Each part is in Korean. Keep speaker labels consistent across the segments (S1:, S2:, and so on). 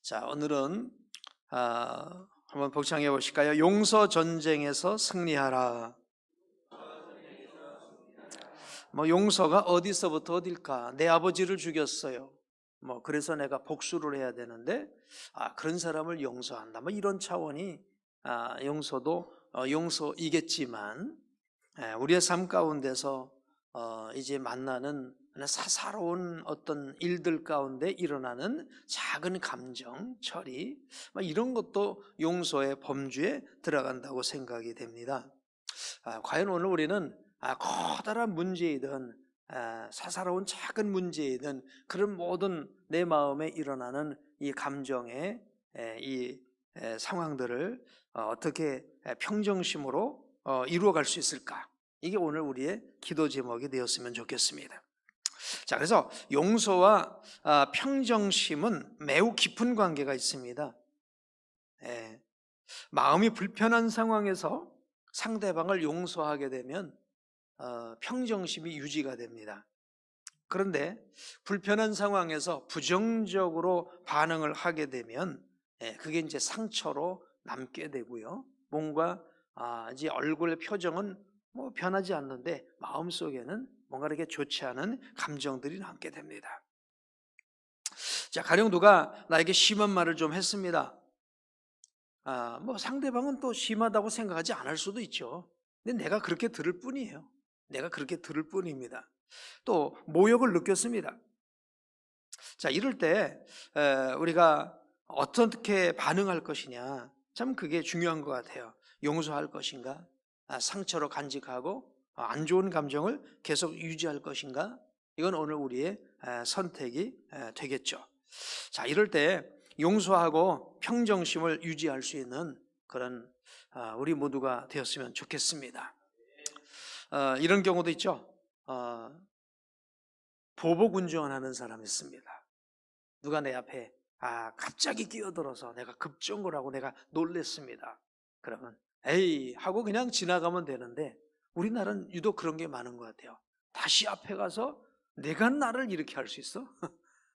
S1: 자, 오늘은 한번 복창해 보실까요? 용서 전쟁에서 승리하라. 용서가 어디서부터 어딜까? 내 아버지를 죽였어요. 그래서 내가 복수를 해야 되는데 그런 사람을 용서한다. 이런 차원이 용서도 용서이겠지만 우리의 삶 가운데서 이제 만나는 사사로운 어떤 일들 가운데 일어나는 작은 감정, 처리, 이런 것도 용서의 범주에 들어간다고 생각이 됩니다. 과연 오늘 우리는 커다란 문제이든 사사로운 작은 문제이든 그런 모든 내 마음에 일어나는 이 감정의 이 상황들을 어떻게 평정심으로 이루어갈 수 있을까? 이게 오늘 우리의 기도 제목이 되었으면 좋겠습니다. 자, 그래서 용서와 평정심은 매우 깊은 관계가 있습니다. 마음이 불편한 상황에서 상대방을 용서하게 되면 평정심이 유지가 됩니다. 그런데 불편한 상황에서 부정적으로 반응을 하게 되면 그게 이제 상처로 남게 되고요. 뭔가 이제 얼굴의 표정은 변하지 않는데 마음속에는 뭔가 이렇게 좋지 않은 감정들이 남게 됩니다. 자, 가령 누가 나에게 심한 말을 좀 했습니다. 상대방은 또 심하다고 생각하지 않을 수도 있죠. 근데 내가 그렇게 들을 뿐이에요. 내가 그렇게 들을 뿐입니다. 또 모욕을 느꼈습니다. 자, 이럴 때 우리가 어떻게 반응할 것이냐, 참 그게 중요한 것 같아요. 용서할 것인가, 상처로 간직하고 안 좋은 감정을 계속 유지할 것인가, 이건 오늘 우리의 선택이 되겠죠. 자, 이럴 때 용서하고 평정심을 유지할 수 있는 그런 우리 모두가 되었으면 좋겠습니다. 이런 경우도 있죠. 보복운전하는 사람이 있습니다. 누가 내 앞에 갑자기 끼어들어서 내가 급정을 하고 내가 놀랬습니다. 그러면 에이 하고 그냥 지나가면 되는데 우리나라는 유독 그런 게 많은 것 같아요. 다시 앞에 가서 내가 나를 이렇게 할 수 있어?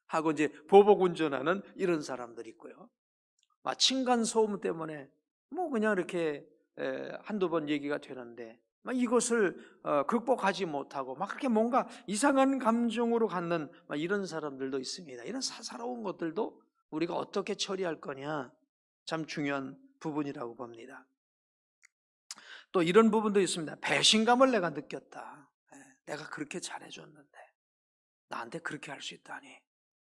S1: 하고 이제 보복운전하는 이런 사람들이 있고요. 층간소음 때문에 그냥 이렇게 한두 번 얘기가 되는데 이것을 극복하지 못하고 그렇게 뭔가 이상한 감정으로 갖는 이런 사람들도 있습니다. 이런 사사로운 것들도 우리가 어떻게 처리할 거냐 참 중요한 부분이라고 봅니다. 또 이런 부분도 있습니다. 배신감을 내가 느꼈다. 내가 그렇게 잘해줬는데 나한테 그렇게 할 수 있다니.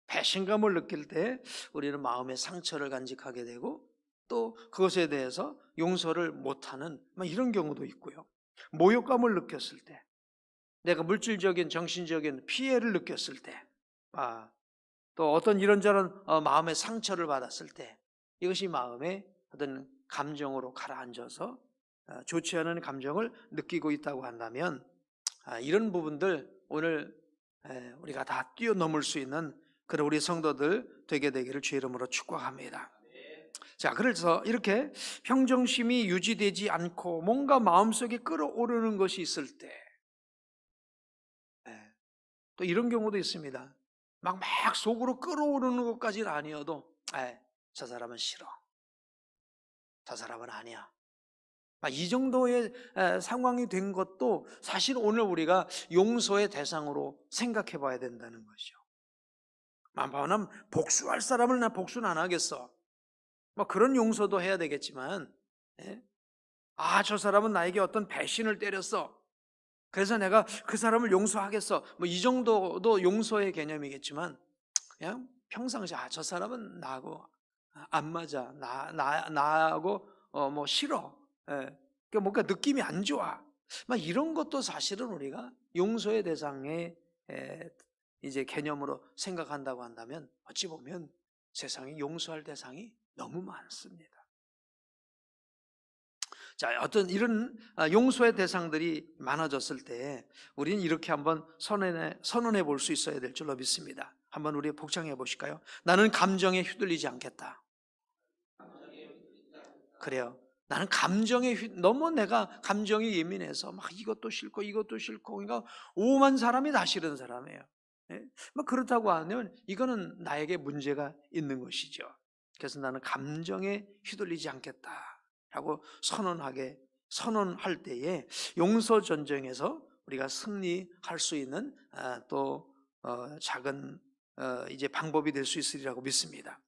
S1: 배신감을 느낄 때 우리는 마음의 상처를 간직하게 되고 또 그것에 대해서 용서를 못하는 이런 경우도 있고요. 모욕감을 느꼈을 때, 내가 물질적인 정신적인 피해를 느꼈을 때, 또 어떤 이런저런 마음의 상처를 받았을 때 이것이 마음의 어떤 감정으로 가라앉아서 좋지 않은 감정을 느끼고 있다고 한다면 이런 부분들 오늘 우리가 다 뛰어넘을 수 있는 그런 우리 성도들 되게 되기를 주의 이름으로 축복합니다. 자, 그래서 이렇게 평정심이 유지되지 않고 뭔가 마음속에 끌어오르는 것이 있을 때 또 이런 경우도 있습니다. 막 속으로 끌어오르는 것까지는 아니어도 저 사람은 싫어, 저 사람은 아니야, 이 정도의 상황이 된 것도 사실 오늘 우리가 용서의 대상으로 생각해 봐야 된다는 것이죠. 나는 복수할 사람을 나 복수는 안 하겠어. 그런 용서도 해야 되겠지만 저 사람은 나에게 어떤 배신을 때렸어. 그래서 내가 그 사람을 용서하겠어. 이 정도도 용서의 개념이겠지만 그냥 평상시 저 사람은 나하고 안 맞아. 나하고 싫어. 그러니까 뭔가 느낌이 안 좋아. 이런 것도 사실은 우리가 용서의 대상의 이제 개념으로 생각한다고 한다면 어찌 보면 세상에 용서할 대상이 너무 많습니다. 자, 어떤 이런 용서의 대상들이 많아졌을 때 우리는 이렇게 한번 선언해 볼 수 있어야 될 줄로 믿습니다. 한번 우리 복창해 보실까요? 나는 감정에 휘둘리지 않겠다. 그래요. 나는 너무 내가 감정이 예민해서 이것도 싫고 이것도 싫고 그러니까 오만 사람이 다 싫은 사람이에요. 그렇다고 하면 이거는 나에게 문제가 있는 것이죠. 그래서 나는 감정에 휘둘리지 않겠다라고 선언할 때에 용서 전쟁에서 우리가 승리할 수 있는 또 작은 이제 방법이 될 수 있으리라고 믿습니다.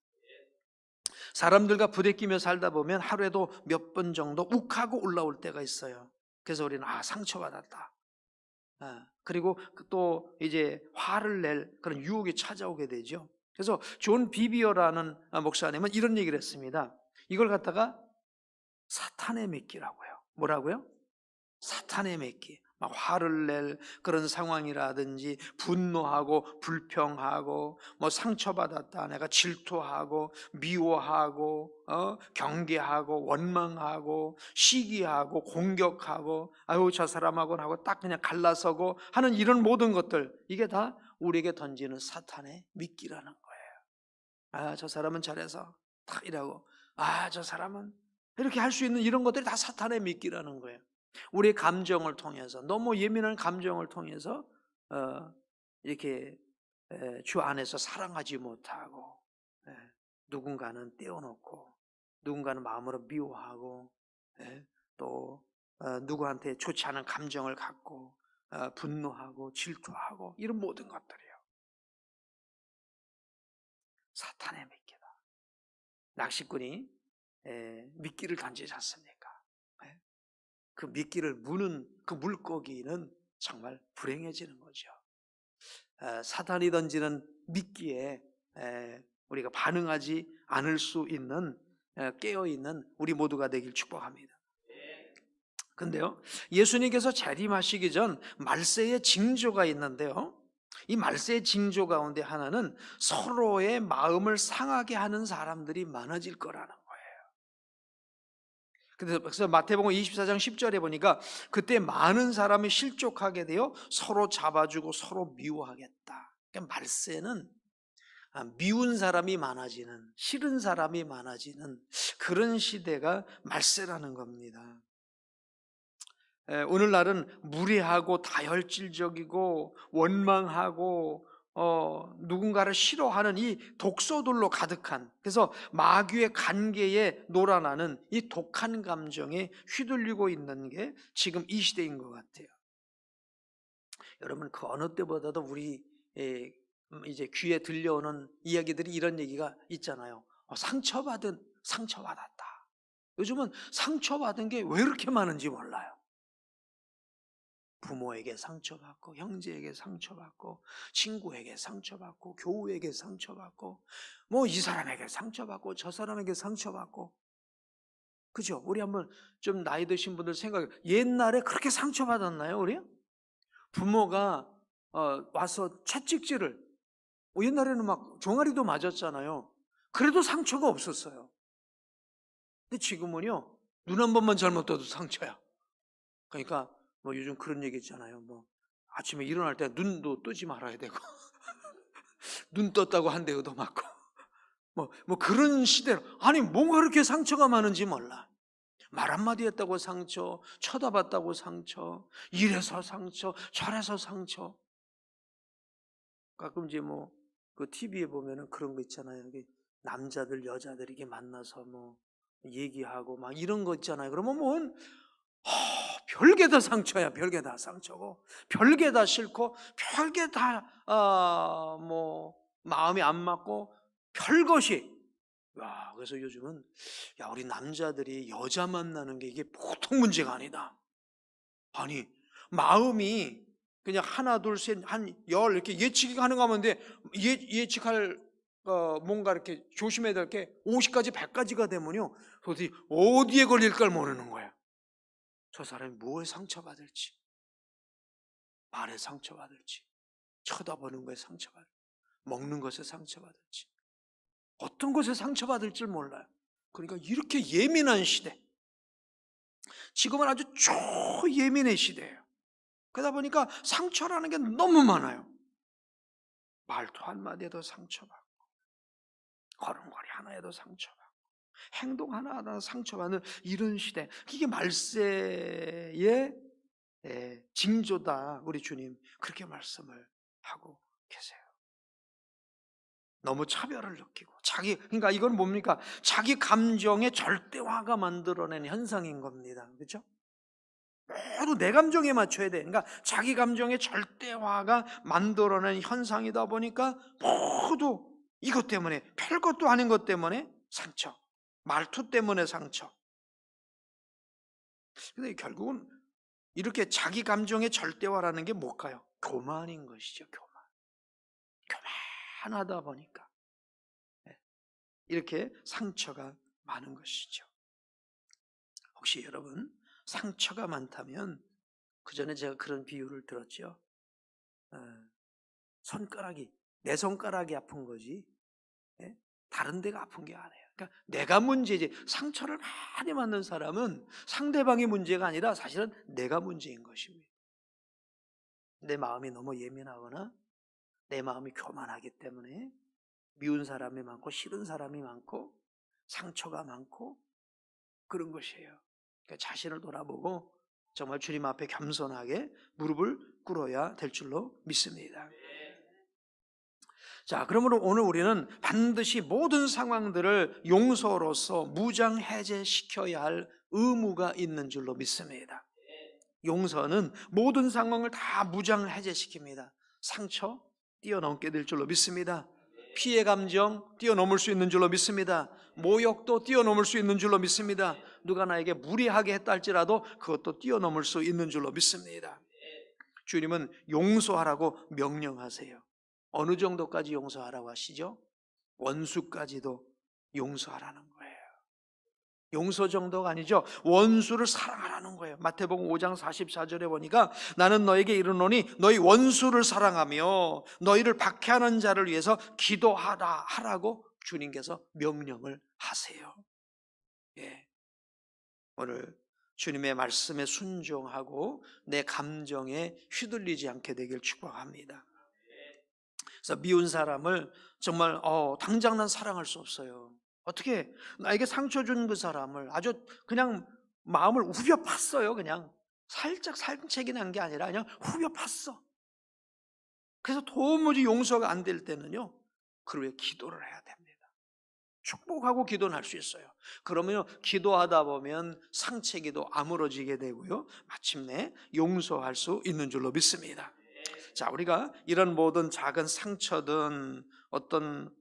S1: 사람들과 부대끼며 살다 보면 하루에도 몇 번 정도 욱하고 올라올 때가 있어요. 그래서 우리는 상처받았다. 그리고 또 이제 화를 낼 그런 유혹이 찾아오게 되죠. 그래서 존 비비어라는 목사님은 이런 얘기를 했습니다. 이걸 갖다가 사탄의 미끼라고요. 뭐라고요? 사탄의 미끼. 막 화를 낼 그런 상황이라든지 분노하고 불평하고 뭐 상처받았다 내가 질투하고 미워하고 경계하고 원망하고 시기하고 공격하고 아유 저 사람하고는 하고 딱 그냥 갈라서고 하는 이런 모든 것들, 이게 다 우리에게 던지는 사탄의 미끼라는 거예요. 저 사람은 저래서 딱 이라고, 저 사람은 이렇게 할 수 있는 이런 것들이 다 사탄의 미끼라는 거예요. 우리의 감정을 통해서, 너무 예민한 감정을 통해서 이렇게 주 안에서 사랑하지 못하고, 누군가는 떼어놓고, 누군가는 마음으로 미워하고, 또 누구한테 좋지 않은 감정을 갖고 분노하고 질투하고, 이런 모든 것들이요 사탄의 미끼다. 낚시꾼이 미끼를 던지지 않습니까? 그 미끼를 무는 그 물고기는 정말 불행해지는 거죠. 사탄이 던지는 미끼에 우리가 반응하지 않을 수 있는 깨어있는 우리 모두가 되길 축복합니다. 근데요, 예수님께서 재림하시기 전 말세의 징조가 있는데요, 이 말세의 징조 가운데 하나는 서로의 마음을 상하게 하는 사람들이 많아질 거라는 거예요. 그래서 마태복음 24장 10절에 보니까 그때 많은 사람이 실족하게 되어 서로 잡아주고 서로 미워하겠다. 그러니까 말세는 미운 사람이 많아지는, 싫은 사람이 많아지는 그런 시대가 말세라는 겁니다. 오늘날은 무례하고 다혈질적이고 원망하고 누군가를 싫어하는 이 독소들로 가득한, 그래서 마귀의 관계에 놀아나는 이 독한 감정에 휘둘리고 있는 게 지금 이 시대인 것 같아요. 여러분, 그 어느 때보다도 우리 이제 귀에 들려오는 이야기들이 이런 얘기가 있잖아요. 상처받았다. 요즘은 상처받은 게 왜 이렇게 많은지 몰라요. 부모에게 상처받고, 형제에게 상처받고, 친구에게 상처받고, 교우에게 상처받고, 뭐 이 사람에게 상처받고, 저 사람에게 상처받고. 그죠? 우리 한번 좀 나이 드신 분들 생각해, 옛날에 그렇게 상처받았나요, 우리? 부모가 와서 채찍질을, 옛날에는 막 종아리도 맞았잖아요. 그래도 상처가 없었어요. 근데 지금은요, 눈 한 번만 잘못 떠도 상처야. 그러니까 뭐 요즘 그런 얘기 있잖아요. 뭐 아침에 일어날 때 눈도 뜨지 말아야 되고 눈 떴다고 한 대도 맞고 뭐 그런 시대로. 아니 뭐가 그렇게 상처가 많은지 몰라. 말 한마디 했다고 상처, 쳐다봤다고 상처, 이래서 상처, 저래서 상처. 가끔 이제 뭐 그 TV에 보면은 그런 거 있잖아요. 남자들 여자들 이게 만나서 뭐 얘기하고 막 이런 거 있잖아요. 그러면 뭔 별게 다 상처야. 별게 다 상처고, 별게 다 싫고, 별게 다 뭐 마음이 안 맞고, 별것이. 그래서 요즘은 우리 남자들이 여자 만나는 게 이게 보통 문제가 아니다. 아니 마음이 그냥 하나 둘 셋 한 열 이렇게 예측이 가능하면 돼. 예측할 뭔가 이렇게 조심해야 될 게 50가지 100가지가 되면요 도대체 어디에 걸릴까 모르는 거야. 저 사람이 뭐에 상처받을지, 말에 상처받을지, 쳐다보는 거에 상처받을지, 먹는 것에 상처받을지, 어떤 것에 상처받을지 몰라요. 그러니까 이렇게 예민한 시대, 지금은 아주 초예민의 시대예요. 그러다 보니까 상처라는 게 너무 많아요. 말도 한마디에도 상처받고, 걸음걸이 하나에도 상처받고, 행동 하나하나 상처받는 이런 시대, 이게 말세의 징조다. 우리 주님 그렇게 말씀을 하고 계세요. 너무 차별을 느끼고 그러니까 이건 뭡니까? 자기 감정의 절대화가 만들어낸 현상인 겁니다. 그렇죠? 모두 내 감정에 맞춰야 돼. 그러니까 자기 감정의 절대화가 만들어낸 현상이다 보니까 모두 이것 때문에, 별것도 아닌 것 때문에 상처, 말투 때문에 상처. 근데 결국은 이렇게 자기 감정의 절대화라는 게 뭘까요? 교만인 것이죠. 교만하다 보니까 이렇게 상처가 많은 것이죠. 혹시 여러분 상처가 많다면, 그 전에 제가 그런 비유를 들었죠. 내 손가락이 아픈 거지 다른 데가 아픈 게 아니에요. 그러니까 내가 문제지. 상처를 많이 받는 사람은 상대방이 문제가 아니라 사실은 내가 문제인 것입니다. 내 마음이 너무 예민하거나 내 마음이 교만하기 때문에 미운 사람이 많고 싫은 사람이 많고 상처가 많고 그런 것이에요. 그러니까 자신을 돌아보고 정말 주님 앞에 겸손하게 무릎을 꿇어야 될 줄로 믿습니다. 자, 그러므로 오늘 우리는 반드시 모든 상황들을 용서로서 무장해제시켜야 할 의무가 있는 줄로 믿습니다. 용서는 모든 상황을 다 무장해제시킵니다. 상처 뛰어넘게 될 줄로 믿습니다. 피해 감정 뛰어넘을 수 있는 줄로 믿습니다. 모욕도 뛰어넘을 수 있는 줄로 믿습니다. 누가 나에게 무리하게 했다 할지라도 그것도 뛰어넘을 수 있는 줄로 믿습니다. 주님은 용서하라고 명령하세요. 어느 정도까지 용서하라고 하시죠? 원수까지도 용서하라는 거예요. 용서 정도가 아니죠. 원수를 사랑하라는 거예요. 마태복음 5장 44절에 보니까 나는 너에게 이르노니 너희 원수를 사랑하며 너희를 박해하는 자를 위해서 하라고 주님께서 명령을 하세요. 예. 오늘 주님의 말씀에 순종하고 내 감정에 휘둘리지 않게 되길 축복합니다. 그래서 미운 사람을 정말 당장 난 사랑할 수 없어요. 어떻게 나에게 상처 준 그 사람을 아주 그냥 마음을 후벼 팠어요. 그냥 살짝 상책이 난 게 아니라 그냥 후벼 팠어. 그래서 도무지 용서가 안 될 때는요, 그 후에 기도를 해야 됩니다. 축복하고 기도는 할 수 있어요. 그러면 기도하다 보면 상처기도 아물어지게 되고요, 마침내 용서할 수 있는 줄로 믿습니다. 자, 우리가 이런 모든 작은 상처든 어떤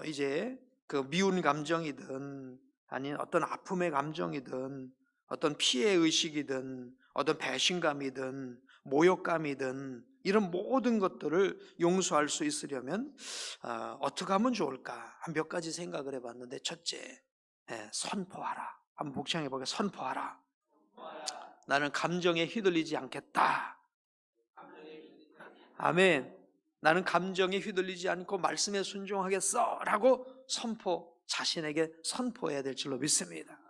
S1: 이제 그 미운 감정이든 아니면 어떤 아픔의 감정이든 어떤 피해 의식이든 어떤 배신감이든 모욕감이든 이런 모든 것들을 용서할 수 있으려면 어떻게 하면 좋을까? 한 몇 가지 생각을 해봤는데, 첫째, 선포하라. 한번 복창해 보게. 선포하라. 나는 감정에 휘둘리지 않겠다. 아멘. 나는 감정에 휘둘리지 않고 말씀에 순종하겠어 라고 자신에게 선포해야 될 줄로 믿습니다.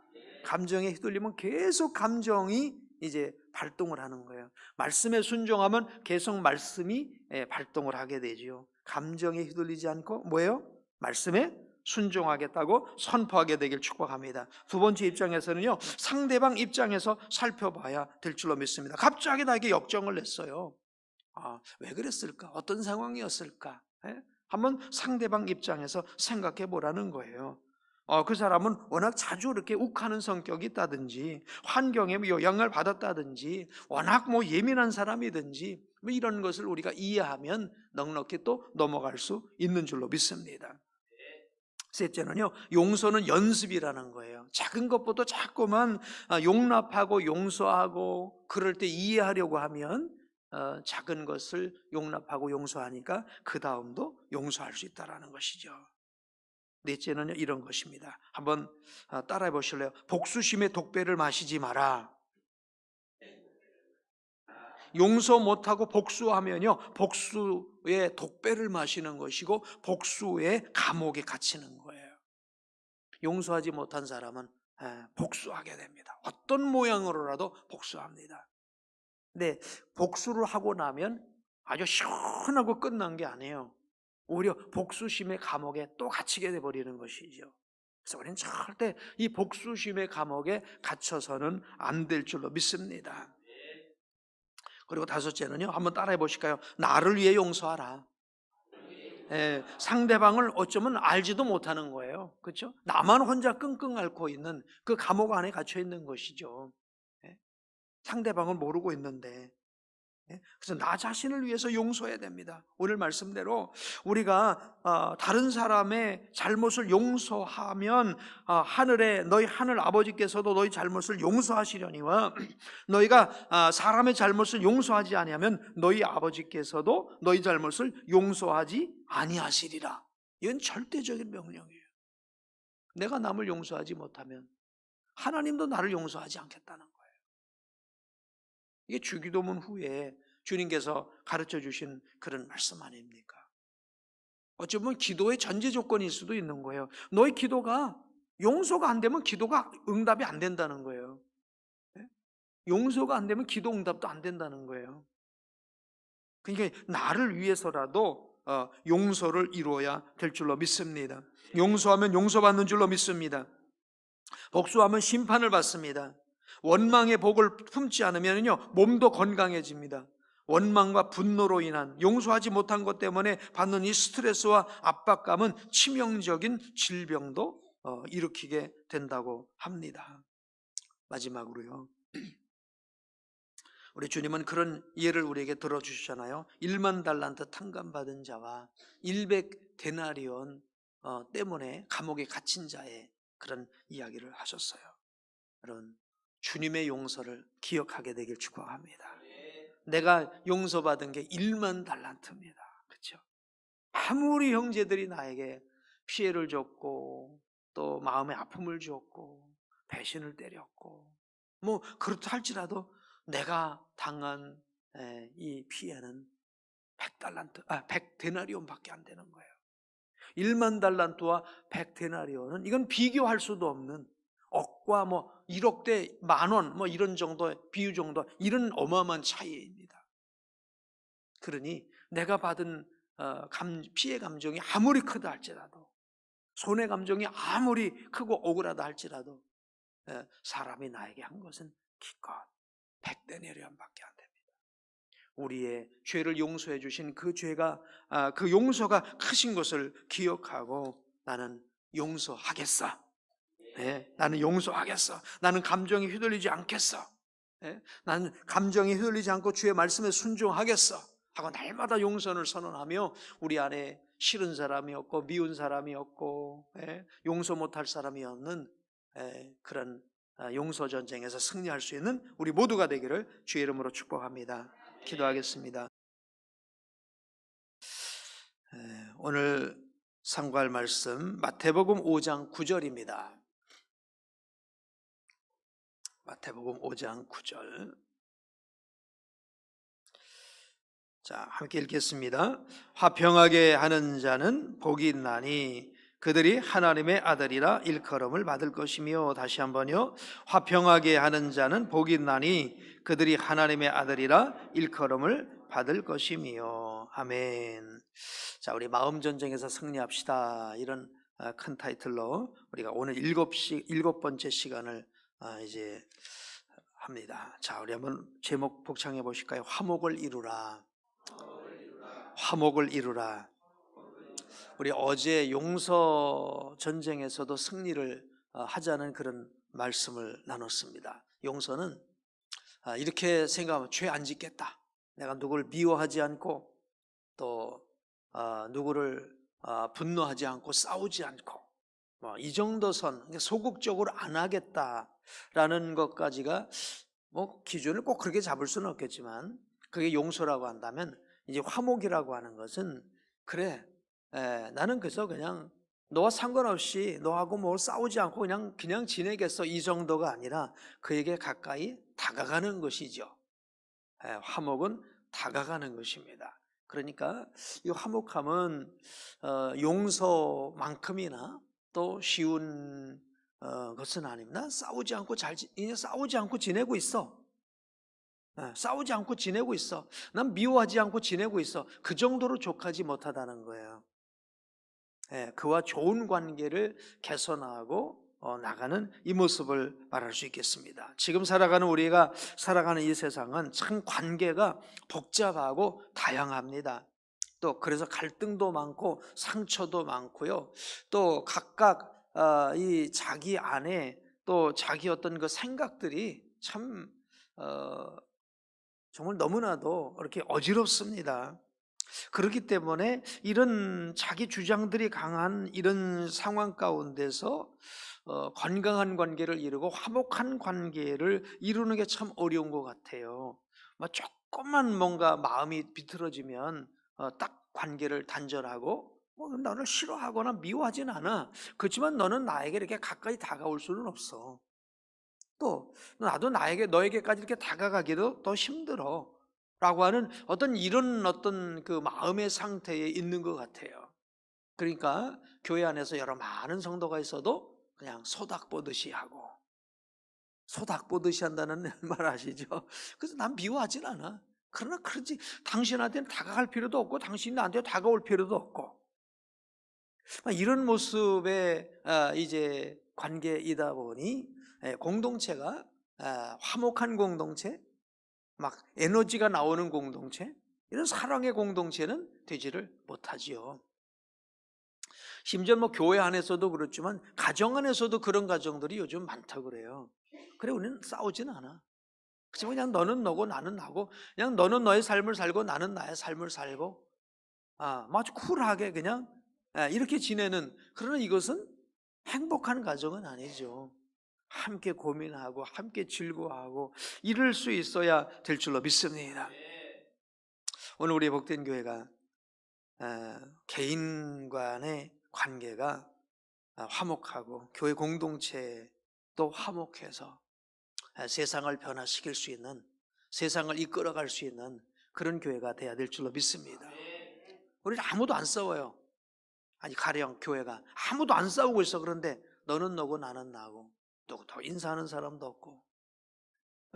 S1: 감정에 휘둘리면 계속 감정이 이제 발동을 하는 거예요. 말씀에 순종하면 계속 말씀이 발동을 하게 되죠. 감정에 휘둘리지 않고 뭐예요? 말씀에 순종하겠다고 선포하게 되길 축복합니다. 두 번째 입장에서는요, 상대방 입장에서 살펴봐야 될 줄로 믿습니다. 갑자기 나에게 역정을 냈어요. 왜 그랬을까? 어떤 상황이었을까? 한번 상대방 입장에서 생각해 보라는 거예요. 그 사람은 워낙 자주 이렇게 욱하는 성격이 있다든지 환경에 영향을 받았다든지 워낙 예민한 사람이든지 이런 것을 우리가 이해하면 넉넉히 또 넘어갈 수 있는 줄로 믿습니다. 셋째는요, 용서는 연습이라는 거예요. 작은 것부터 자꾸만 용납하고 용서하고 그럴 때 이해하려고 하면 작은 것을 용납하고 용서하니까 그 다음도 용서할 수 있다는 것이죠. 넷째는 이런 것입니다. 한번 따라해 보실래요? 복수심의 독배를 마시지 마라. 용서 못하고 복수하면요, 복수의 독배를 마시는 것이고 복수의 감옥에 갇히는 거예요. 용서하지 못한 사람은 복수하게 됩니다. 어떤 모양으로라도 복수합니다. 근데 복수를 하고 나면 아주 시원하고 끝난 게 아니에요. 오히려 복수심의 감옥에 또 갇히게 돼버리는 것이죠. 그래서 우리는 절대 이 복수심의 감옥에 갇혀서는 안 될 줄로 믿습니다. 그리고 다섯째는요, 한번 따라해 보실까요? 나를 위해 용서하라. 상대방을 어쩌면 알지도 못하는 거예요. 그렇죠? 나만 혼자 끙끙 앓고 있는 그 감옥 안에 갇혀 있는 것이죠. 예, 상대방을 모르고 있는데. 그래서 나 자신을 위해서 용서해야 됩니다. 오늘 말씀대로 우리가 다른 사람의 잘못을 용서하면 하늘에 너희 하늘 아버지께서도 너희 잘못을 용서하시려니와 너희가 사람의 잘못을 용서하지 아니하면 너희 아버지께서도 너희 잘못을 용서하지 아니하시리라. 이건 절대적인 명령이에요. 내가 남을 용서하지 못하면 하나님도 나를 용서하지 않겠다는 거예요. 이게 주기도문 후에 주님께서 가르쳐 주신 그런 말씀 아닙니까? 어찌 보면 기도의 전제 조건일 수도 있는 거예요. 너의 기도가 용서가 안 되면 기도가 응답이 안 된다는 거예요. 용서가 안 되면 기도 응답도 안 된다는 거예요. 그러니까 나를 위해서라도 용서를 이루어야 될 줄로 믿습니다. 용서하면 용서받는 줄로 믿습니다. 복수하면 심판을 받습니다. 원망의 복을 품지 않으면요 몸도 건강해집니다. 원망과 분노로 인한 용서하지 못한 것 때문에 받는 이 스트레스와 압박감은 치명적인 질병도 일으키게 된다고 합니다. 마지막으로요, 우리 주님은 그런 예를 우리에게 들어주시잖아요. 1만 달란트 탕감받은 자와 100데나리온 때문에 감옥에 갇힌 자의 그런 이야기를 하셨어요. 여러분, 주님의 용서를 기억하게 되길 축복합니다. 내가 용서받은 게 1만 달란트입니다. 그렇죠? 아무리 형제들이 나에게 피해를 줬고 또 마음에 아픔을 줬고 배신을 때렸고 뭐 그렇다 할지라도 내가 당한 이 피해는 100데나리온밖에 안 되는 거예요. 1만 달란트와 100데나리온은 이건 비교할 수도 없는 억과 뭐 1억 대 10,000원 뭐 이런 정도 비유 정도 이런 어마어마한 차이입니다. 그러니 내가 받은 피해 감정이 아무리 크다 할지라도 손해 감정이 아무리 크고 억울하다 할지라도 사람이 나에게 한 것은 기껏 100데나리온밖에 안 됩니다. 우리의 죄를 용서해 주신 그 죄가 그 용서가 크신 것을 기억하고 나는 용서하겠어. 나는 용서하겠어. 나는 감정이 휘둘리지 않겠어. 나는 감정이 휘둘리지 않고 주의 말씀에 순종하겠어 하고 날마다 용서를 선언하며 우리 안에 싫은 사람이 없고 미운 사람이 없고 용서 못할 사람이 없는 그런 용서 전쟁에서 승리할 수 있는 우리 모두가 되기를 주의 이름으로 축복합니다. 기도하겠습니다. 오늘 상고할 말씀 마태복음 5장 9절입니다. 마태복음 5장 9절. 자, 함께 읽겠습니다. 화평하게 하는 자는 복이 있나니 그들이 하나님의 아들이라 일컬음을 받을 것이며, 다시 한번요. 화평하게 하는 자는 복이 있나니 그들이 하나님의 아들이라 일컬음을 받을 것이며. 아멘. 자, 우리 마음 전쟁에서 승리합시다. 이런 큰 타이틀로 우리가 오늘 일곱 번째 시간을 이제 합니다. 자, 우리 한번 제목 복창해 보실까요? 화목을 이루라. 화목을 이루라. 우리 어제 용서 전쟁에서도 승리를 하자는 그런 말씀을 나눴습니다. 용서는 이렇게 생각하면 죄 안 짓겠다. 내가 누구를 미워하지 않고 또 누구를 분노하지 않고 싸우지 않고 이 정도 선, 소극적으로 안 하겠다라는 것까지가 뭐 기준을 꼭 그렇게 잡을 수는 없겠지만, 그게 용서라고 한다면 이제 화목이라고 하는 것은 그래, 나는 그래서 그냥 너와 상관없이 너하고 뭐 싸우지 않고 그냥 지내겠어, 이 정도가 아니라 그에게 가까이 다가가는 것이죠. 화목은 다가가는 것입니다. 그러니까 이 화목함은 용서만큼이나 또 쉬운 것은 아닙니다. 싸우지 않고 지내고 있어. 싸우지 않고 지내고 있어. 난 미워하지 않고 지내고 있어. 그 정도로 족하지 못하다는 거예요. 그와 좋은 관계를 개선하고 나가는 이 모습을 말할 수 있겠습니다. 지금 우리가 살아가는 이 세상은 참 관계가 복잡하고 다양합니다. 또 그래서 갈등도 많고 상처도 많고요. 또 각각 이 자기 안에 또 자기 어떤 그 생각들이 참 정말 너무나도 이렇게 어지럽습니다. 그렇기 때문에 이런 자기 주장들이 강한 이런 상황 가운데서 건강한 관계를 이루고 화목한 관계를 이루는 게 참 어려운 것 같아요. 조금만 뭔가 마음이 비틀어지면 딱 관계를 단절하고 너를 싫어하거나 미워하진 않아. 그렇지만 너는 나에게 이렇게 가까이 다가올 수는 없어. 또 나도 너에게까지 이렇게 다가가기도 더 힘들어 라고 하는 이런 그 마음의 상태에 있는 것 같아요. 그러니까 교회 안에서 여러 많은 성도가 있어도 그냥 소닥 보듯이 하고, 소닥 보듯이 한다는 말 아시죠? 그래서 난 미워하진 않아. 그러나 그렇지, 당신한테는 다가갈 필요도 없고 당신이 나한테 다가올 필요도 없고, 이런 모습의 이제 관계이다 보니 공동체가 화목한 공동체, 막 에너지가 나오는 공동체, 이런 사랑의 공동체는 되지를 못하지요. 심지어 교회 안에서도 그렇지만 가정 안에서도 그런 가정들이 요즘 많다고 그래요. 그래, 우리는 싸우진 않아. 그렇지만 그냥 너는 너고 나는 나고, 그냥 너는 너의 삶을 살고 나는 나의 삶을 살고, 아주 쿨하게 그냥 이렇게 지내는, 그러나 이것은 행복한 가정은 아니죠. 함께 고민하고 함께 즐거워하고 이럴 수 있어야 될 줄로 믿습니다. 오늘 우리 복된 교회가 개인 간의 관계가 화목하고 교회 공동체도 화목해서 세상을 변화시킬 수 있는, 세상을 이끌어갈 수 있는 그런 교회가 돼야 될 줄로 믿습니다. 우리는 아무도 안 싸워요. 아니, 가령 교회가 아무도 안 싸우고 있어. 그런데 너는 너고 나는 나고, 또 더 인사하는 사람도 없고,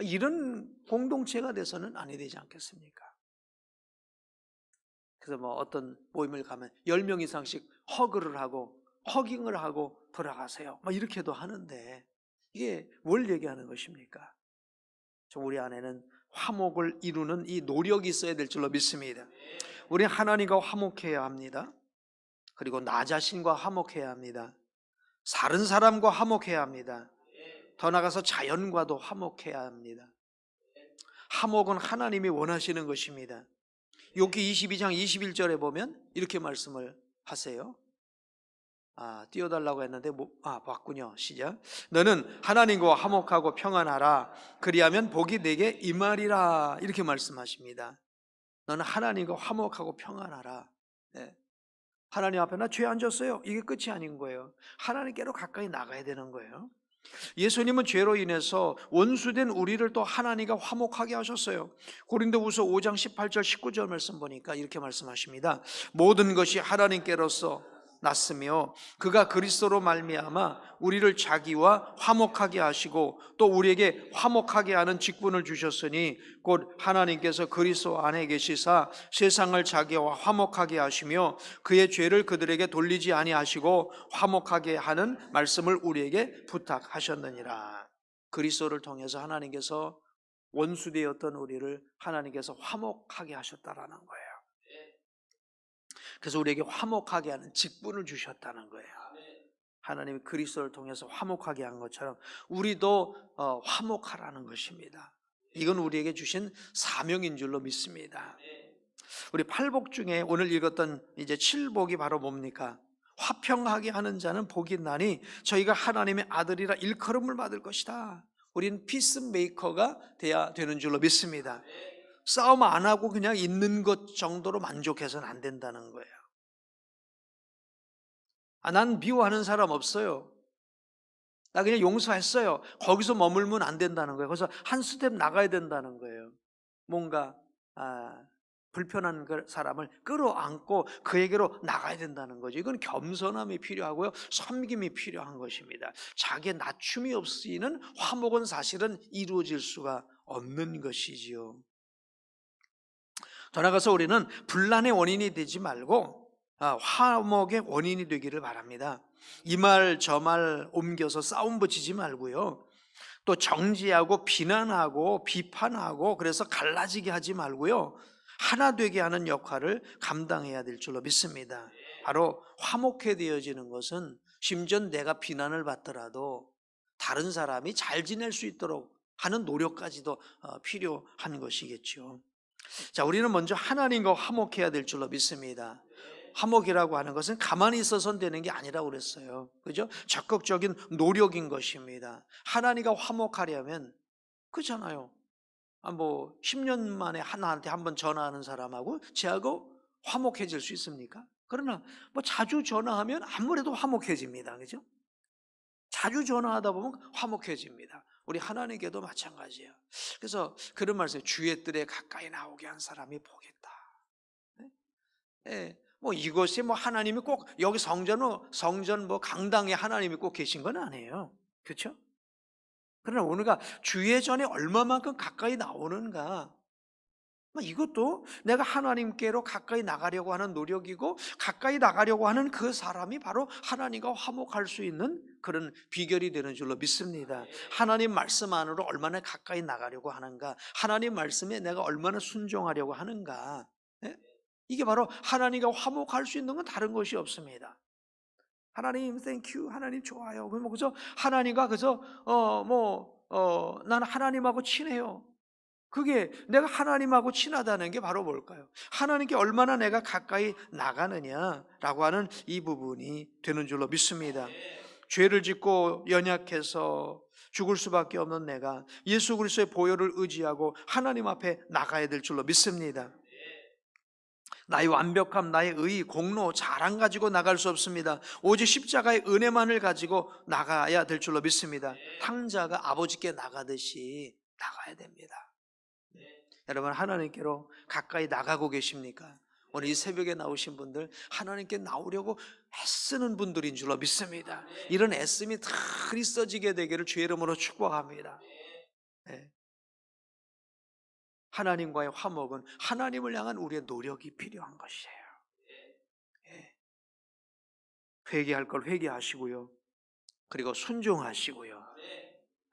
S1: 이런 공동체가 돼서는 아니 되지 않겠습니까? 그래서 어떤 모임을 가면 10명 이상씩 허그를 하고 허깅을 하고 돌아가세요, 이렇게도 하는데 이게 뭘 얘기하는 것입니까? 우리 안에는 화목을 이루는 이 노력이 있어야 될 줄로 믿습니다. 우리 하나님과 화목해야 합니다. 그리고 나 자신과 화목해야 합니다. 다른 사람과 화목해야 합니다. 더 나아가서 자연과도 화목해야 합니다. 화목은 하나님이 원하시는 것입니다. 욥기 22장 21절에 보면 이렇게 말씀을 하세요. 띄워달라고 했는데 봤군요. 시작. 너는 하나님과 화목하고 평안하라. 그리하면 복이 내게 임하리라. 이렇게 말씀하십니다. 너는 하나님과 화목하고 평안하라. 네. 하나님 앞에 나 죄 안 졌어요, 이게 끝이 아닌 거예요. 하나님께로 가까이 나가야 되는 거예요. 예수님은 죄로 인해서 원수된 우리를 또 하나님과 화목하게 하셨어요. 고린도후서 5장 18절 19절 말씀 보니까 이렇게 말씀하십니다. 모든 것이 하나님께로서 났으며 그가 그리스도로 말미암아 우리를 자기와 화목하게 하시고 또 우리에게 화목하게 하는 직분을 주셨으니 곧 하나님께서 그리스도 안에 계시사 세상을 자기와 화목하게 하시며 그의 죄를 그들에게 돌리지 아니하시고 화목하게 하는 말씀을 우리에게 부탁하셨느니라. 그리스도를 통해서 하나님께서 원수되었던 우리를 하나님께서 화목하게 하셨다라는 거예요. 그래서 우리에게 화목하게 하는 직분을 주셨다는 거예요. 하나님이 그리스도를 통해서 화목하게 한 것처럼 우리도 화목하라는 것입니다. 이건 우리에게 주신 사명인 줄로 믿습니다. 우리 8복 중에 오늘 읽었던 이제 7복이 바로 뭡니까? 화평하게 하는 자는 복이 있나니 저희가 하나님의 아들이라 일컬음을 받을 것이다. 우린 피스메이커가 돼야 되는 줄로 믿습니다. 싸움 안 하고 그냥 있는 것 정도로 만족해서는 안 된다는 거예요. 난 미워하는 사람 없어요. 나 그냥 용서했어요. 거기서 머물면 안 된다는 거예요. 그래서 한 스텝 나가야 된다는 거예요. 뭔가 불편한 사람을 끌어안고 그에게로 나가야 된다는 거죠. 이건 겸손함이 필요하고요, 섬김이 필요한 것입니다. 자기의 낮춤이 없이는 화목은 사실은 이루어질 수가 없는 것이지요. 더 나아가서 우리는 분란의 원인이 되지 말고 화목의 원인이 되기를 바랍니다. 이 말 저 말 옮겨서 싸움 붙이지 말고요, 또 정죄하고 비난하고 비판하고 그래서 갈라지게 하지 말고요, 하나 되게 하는 역할을 감당해야 될 줄로 믿습니다. 바로 화목해 되어지는 것은 심지어 내가 비난을 받더라도 다른 사람이 잘 지낼 수 있도록 하는 노력까지도 필요한 것이겠죠. 자, 우리는 먼저 하나님과 화목해야 될 줄로 믿습니다. 화목이라고 하는 것은 가만히 있어서는 되는 게 아니라고 그랬어요. 그죠? 적극적인 노력인 것입니다. 하나님과 화목하려면 그렇잖아요. 뭐 10년 만에 하나한테 한번 전화하는 사람하고 쟤하고 화목해질 수 있습니까? 그러나 뭐 자주 전화하면 아무래도 화목해집니다. 그죠? 자주 전화하다 보면 화목해집니다. 우리 하나님께도 마찬가지예요. 그래서 그런 말씀이에요. 주의 뜰에 가까이 나오게 한 사람이 복이다. 예, 뭐 이것이 뭐 하나님이 꼭 여기 성전 뭐 강당에 하나님이 꼭 계신 건 아니에요. 그렇죠? 그러나 우리가 주의 전에 얼마만큼 가까이 나오는가, 이것도 내가 하나님께로 가까이 나가려고 하는 노력이고, 가까이 나가려고 하는 그 사람이 바로 하나님과 화목할 수 있는 그런 비결이 되는 줄로 믿습니다. 하나님 말씀 안으로 얼마나 가까이 나가려고 하는가, 하나님 말씀에 내가 얼마나 순종하려고 하는가, 예? 이게 바로 하나님과 화목할 수 있는 건 다른 것이 없습니다. 하나님 땡큐, 하나님 좋아요. 그죠? 하나님과 그저 나는 하나님하고 친해요. 그게 내가 하나님하고 친하다는 게 바로 뭘까요? 하나님께 얼마나 내가 가까이 나가느냐라고 하는 이 부분이 되는 줄로 믿습니다. 죄를 짓고 연약해서 죽을 수밖에 없는 내가 예수 그리스도의 보혈을 의지하고 하나님 앞에 나가야 될 줄로 믿습니다. 나의 완벽함, 나의 의, 공로, 자랑 가지고 나갈 수 없습니다. 오직 십자가의 은혜만을 가지고 나가야 될 줄로 믿습니다. 탕자가 아버지께 나가듯이 나가야 됩니다. 여러분, 하나님께로 가까이 나가고 계십니까? 오늘 이 새벽에 나오신 분들, 하나님께 나오려고 애쓰는 분들인 줄로 믿습니다. 이런 애씀이 다 있어지게 되기를 주의 이름으로 축복합니다. 네. 하나님과의 화목은 하나님을 향한 우리의 노력이 필요한 것이에요. 네. 회개할 걸 회개하시고요, 그리고 순종하시고요,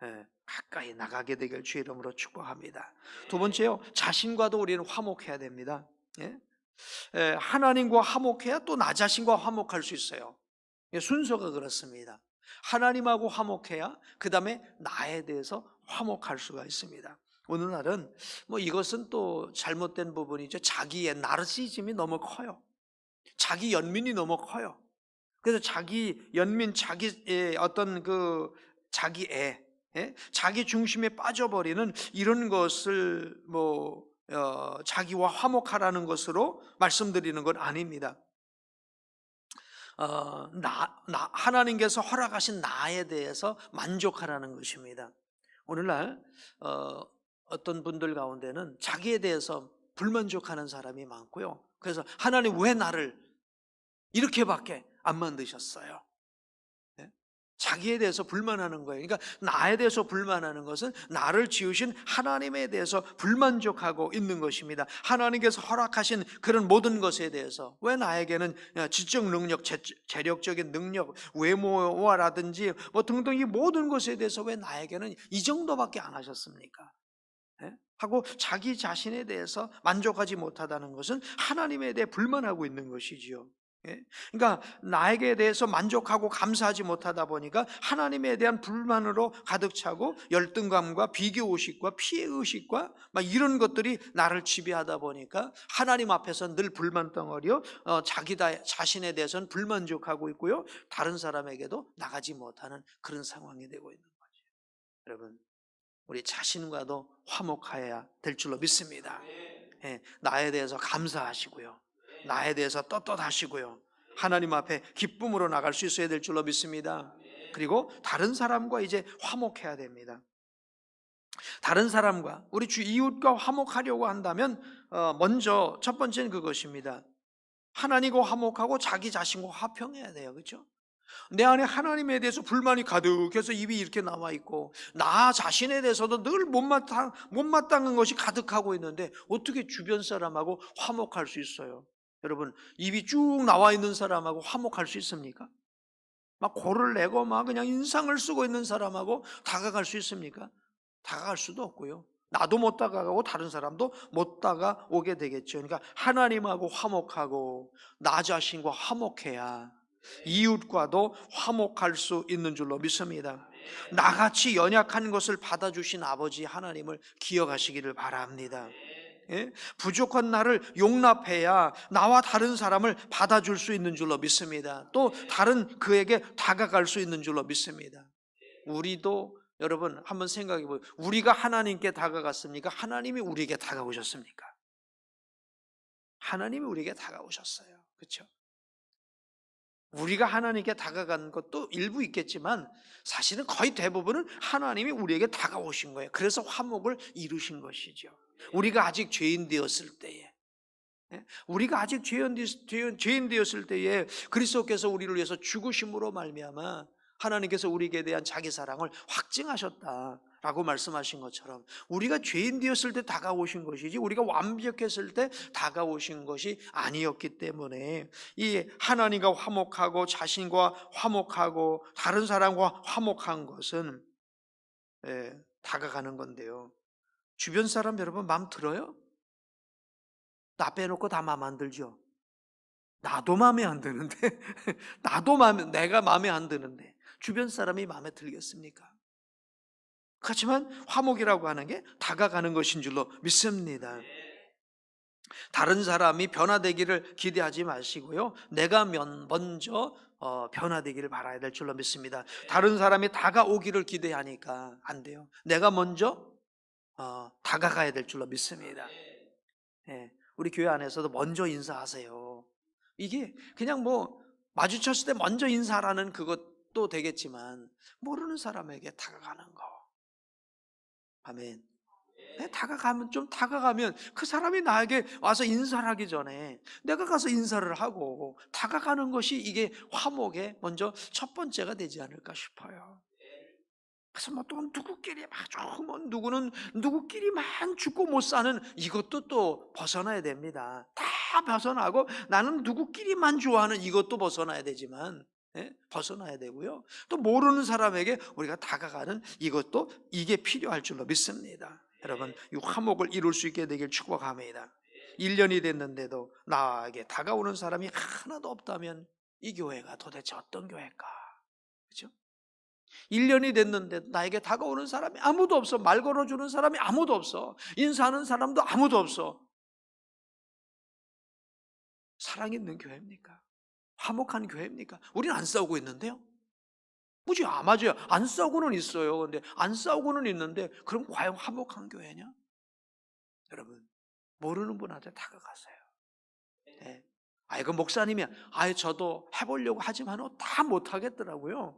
S1: 네. 가까이 나가게 되길 주의 이름으로 축복합니다. 두 번째요, 자신과도 우리는 화목해야 됩니다. 네. 하나님과 화목해야 또 나 자신과 화목할 수 있어요. 순서가 그렇습니다. 하나님하고 화목해야 그 다음에 나에 대해서 화목할 수가 있습니다. 오늘날은 이것은 또 잘못된 부분이죠. 자기의 나르시즘이 너무 커요. 자기 연민이 너무 커요. 그래서 자기 연민, 자기의 어떤 자기애, 자기 중심에 빠져버리는 이런 것을 자기와 화목하라는 것으로 말씀드리는 건 아닙니다. 하나님께서 허락하신 나에 대해서 만족하라는 것입니다. 오늘날 어떤 분들 가운데는 자기에 대해서 불만족하는 사람이 많고요. 그래서 하나님 왜 나를 이렇게밖에 안 만드셨어요? 자기에 대해서 불만하는 거예요. 그러니까 나에 대해서 불만하는 것은 나를 지으신 하나님에 대해서 불만족하고 있는 것입니다. 하나님께서 허락하신 그런 모든 것에 대해서 왜 나에게는 지적 능력, 재력적인 능력, 외모라든지 등등 이 모든 것에 대해서 왜 나에게는 이 정도밖에 안 하셨습니까? 하고 자기 자신에 대해서 만족하지 못하다는 것은 하나님에 대해 불만하고 있는 것이지요. 그러니까 나에게 대해서 만족하고 감사하지 못하다 보니까 하나님에 대한 불만으로 가득 차고 열등감과 비교의식과 피해의식과 이런 것들이 나를 지배하다 보니까 하나님 앞에서는 늘 불만덩어리요, 자기 자신에 대해서는 불만족하고 있고요, 다른 사람에게도 나가지 못하는 그런 상황이 되고 있는 거죠. 여러분, 우리 자신과도 화목해야 될 줄로 믿습니다. 나에 대해서 감사하시고요, 나에 대해서 떳떳하시고요, 하나님 앞에 기쁨으로 나갈 수 있어야 될 줄로 믿습니다. 그리고 다른 사람과 이제 화목해야 됩니다. 다른 사람과 우리 주 이웃과 화목하려고 한다면 먼저 첫 번째는 그것입니다. 하나님과 화목하고 자기 자신과 화평해야 돼요. 그렇죠? 내 안에 하나님에 대해서 불만이 가득해서 입이 이렇게 나와 있고 나 자신에 대해서도 늘 못마땅한 것이 가득하고 있는데 어떻게 주변 사람하고 화목할 수 있어요? 여러분, 입이 쭉 나와 있는 사람하고 화목할 수 있습니까? 막 고를 내고 막 그냥 인상을 쓰고 있는 사람하고 다가갈 수 있습니까? 다가갈 수도 없고요, 나도 못 다가가고 다른 사람도 못 다가오게 되겠죠. 그러니까 하나님하고 화목하고 나 자신과 화목해야 이웃과도 화목할 수 있는 줄로 믿습니다. 나같이 연약한 것을 받아주신 아버지 하나님을 기억하시기를 바랍니다. 예? 부족한 나를 용납해야 나와 다른 사람을 받아줄 수 있는 줄로 믿습니다. 또 다른 그에게 다가갈 수 있는 줄로 믿습니다. 우리도 여러분 한번 생각해 보세요. 우리가 하나님께 다가갔습니까? 하나님이 우리에게 다가오셨습니까? 하나님이 우리에게 다가오셨어요. 그렇죠? 우리가 하나님께 다가간 것도 일부 있겠지만 사실은 거의 대부분은 하나님이 우리에게 다가오신 거예요. 그래서 화목을 이루신 것이죠. 우리가 아직 죄인 되었을 때에, 우리가 아직 죄인 되었을 때에 그리스도께서 우리를 위해서 죽으심으로 말미암아 하나님께서 우리에게 대한 자기 사랑을 확증하셨다라고 말씀하신 것처럼 우리가 죄인 되었을 때 다가오신 것이지 우리가 완벽했을 때 다가오신 것이 아니었기 때문에 이 하나님과 화목하고 자신과 화목하고 다른 사람과 화목한 것은 다가가는 건데요. 주변 사람 여러분 마음 들어요? 나 빼놓고 다 마음 안 들죠? 나도 마음에 안 드는데 내가 마음에 안 드는데 주변 사람이 마음에 들겠습니까? 그렇지만 화목이라고 하는 게 다가가는 것인 줄로 믿습니다. 다른 사람이 변화되기를 기대하지 마시고요. 내가 먼저 변화되기를 바라야 될 줄로 믿습니다. 다른 사람이 다가오기를 기대하니까 안 돼요. 내가 먼저 다가가야 될 줄로 믿습니다. 우리 교회 안에서도 먼저 인사하세요. 이게 그냥 뭐 마주쳤을 때 먼저 인사라는 그것도 되겠지만 모르는 사람에게 다가가는 거. 아멘. 다가가면 그 사람이 나에게 와서 인사를 하기 전에 내가 가서 인사를 하고 다가가는 것이 이게 화목의 먼저 첫 번째가 되지 않을까 싶어요. 그래서 뭐 또 누구끼리 누구는 누구끼리만 죽고 못 사는 이것도 또 벗어나야 됩니다. 다 벗어나고 나는 누구끼리만 좋아하는 이것도 벗어나야 되지만 벗어나야 되고요. 또 모르는 사람에게 우리가 다가가는 이것도 이게 필요할 줄로 믿습니다. 여러분 이 화목을 이룰 수 있게 되길 축복합니다. 1년이 됐는데도 나에게 다가오는 사람이 하나도 없다면 이 교회가 도대체 어떤 교회일까? 그렇죠? 1년이 됐는데 나에게 다가오는 사람이 아무도 없어. 말 걸어주는 사람이 아무도 없어. 인사하는 사람도 아무도 없어. 사랑 있는 교회입니까? 화목한 교회입니까? 우리는 안 싸우고 있는데요. 맞아요. 안 싸우고는 있어요. 근데 안 싸우고는 있는데 그럼 과연 화목한 교회냐? 여러분 모르는 분한테 다가가세요. 네. 그 목사님이 저도 해보려고 하지만 다 못하겠더라고요.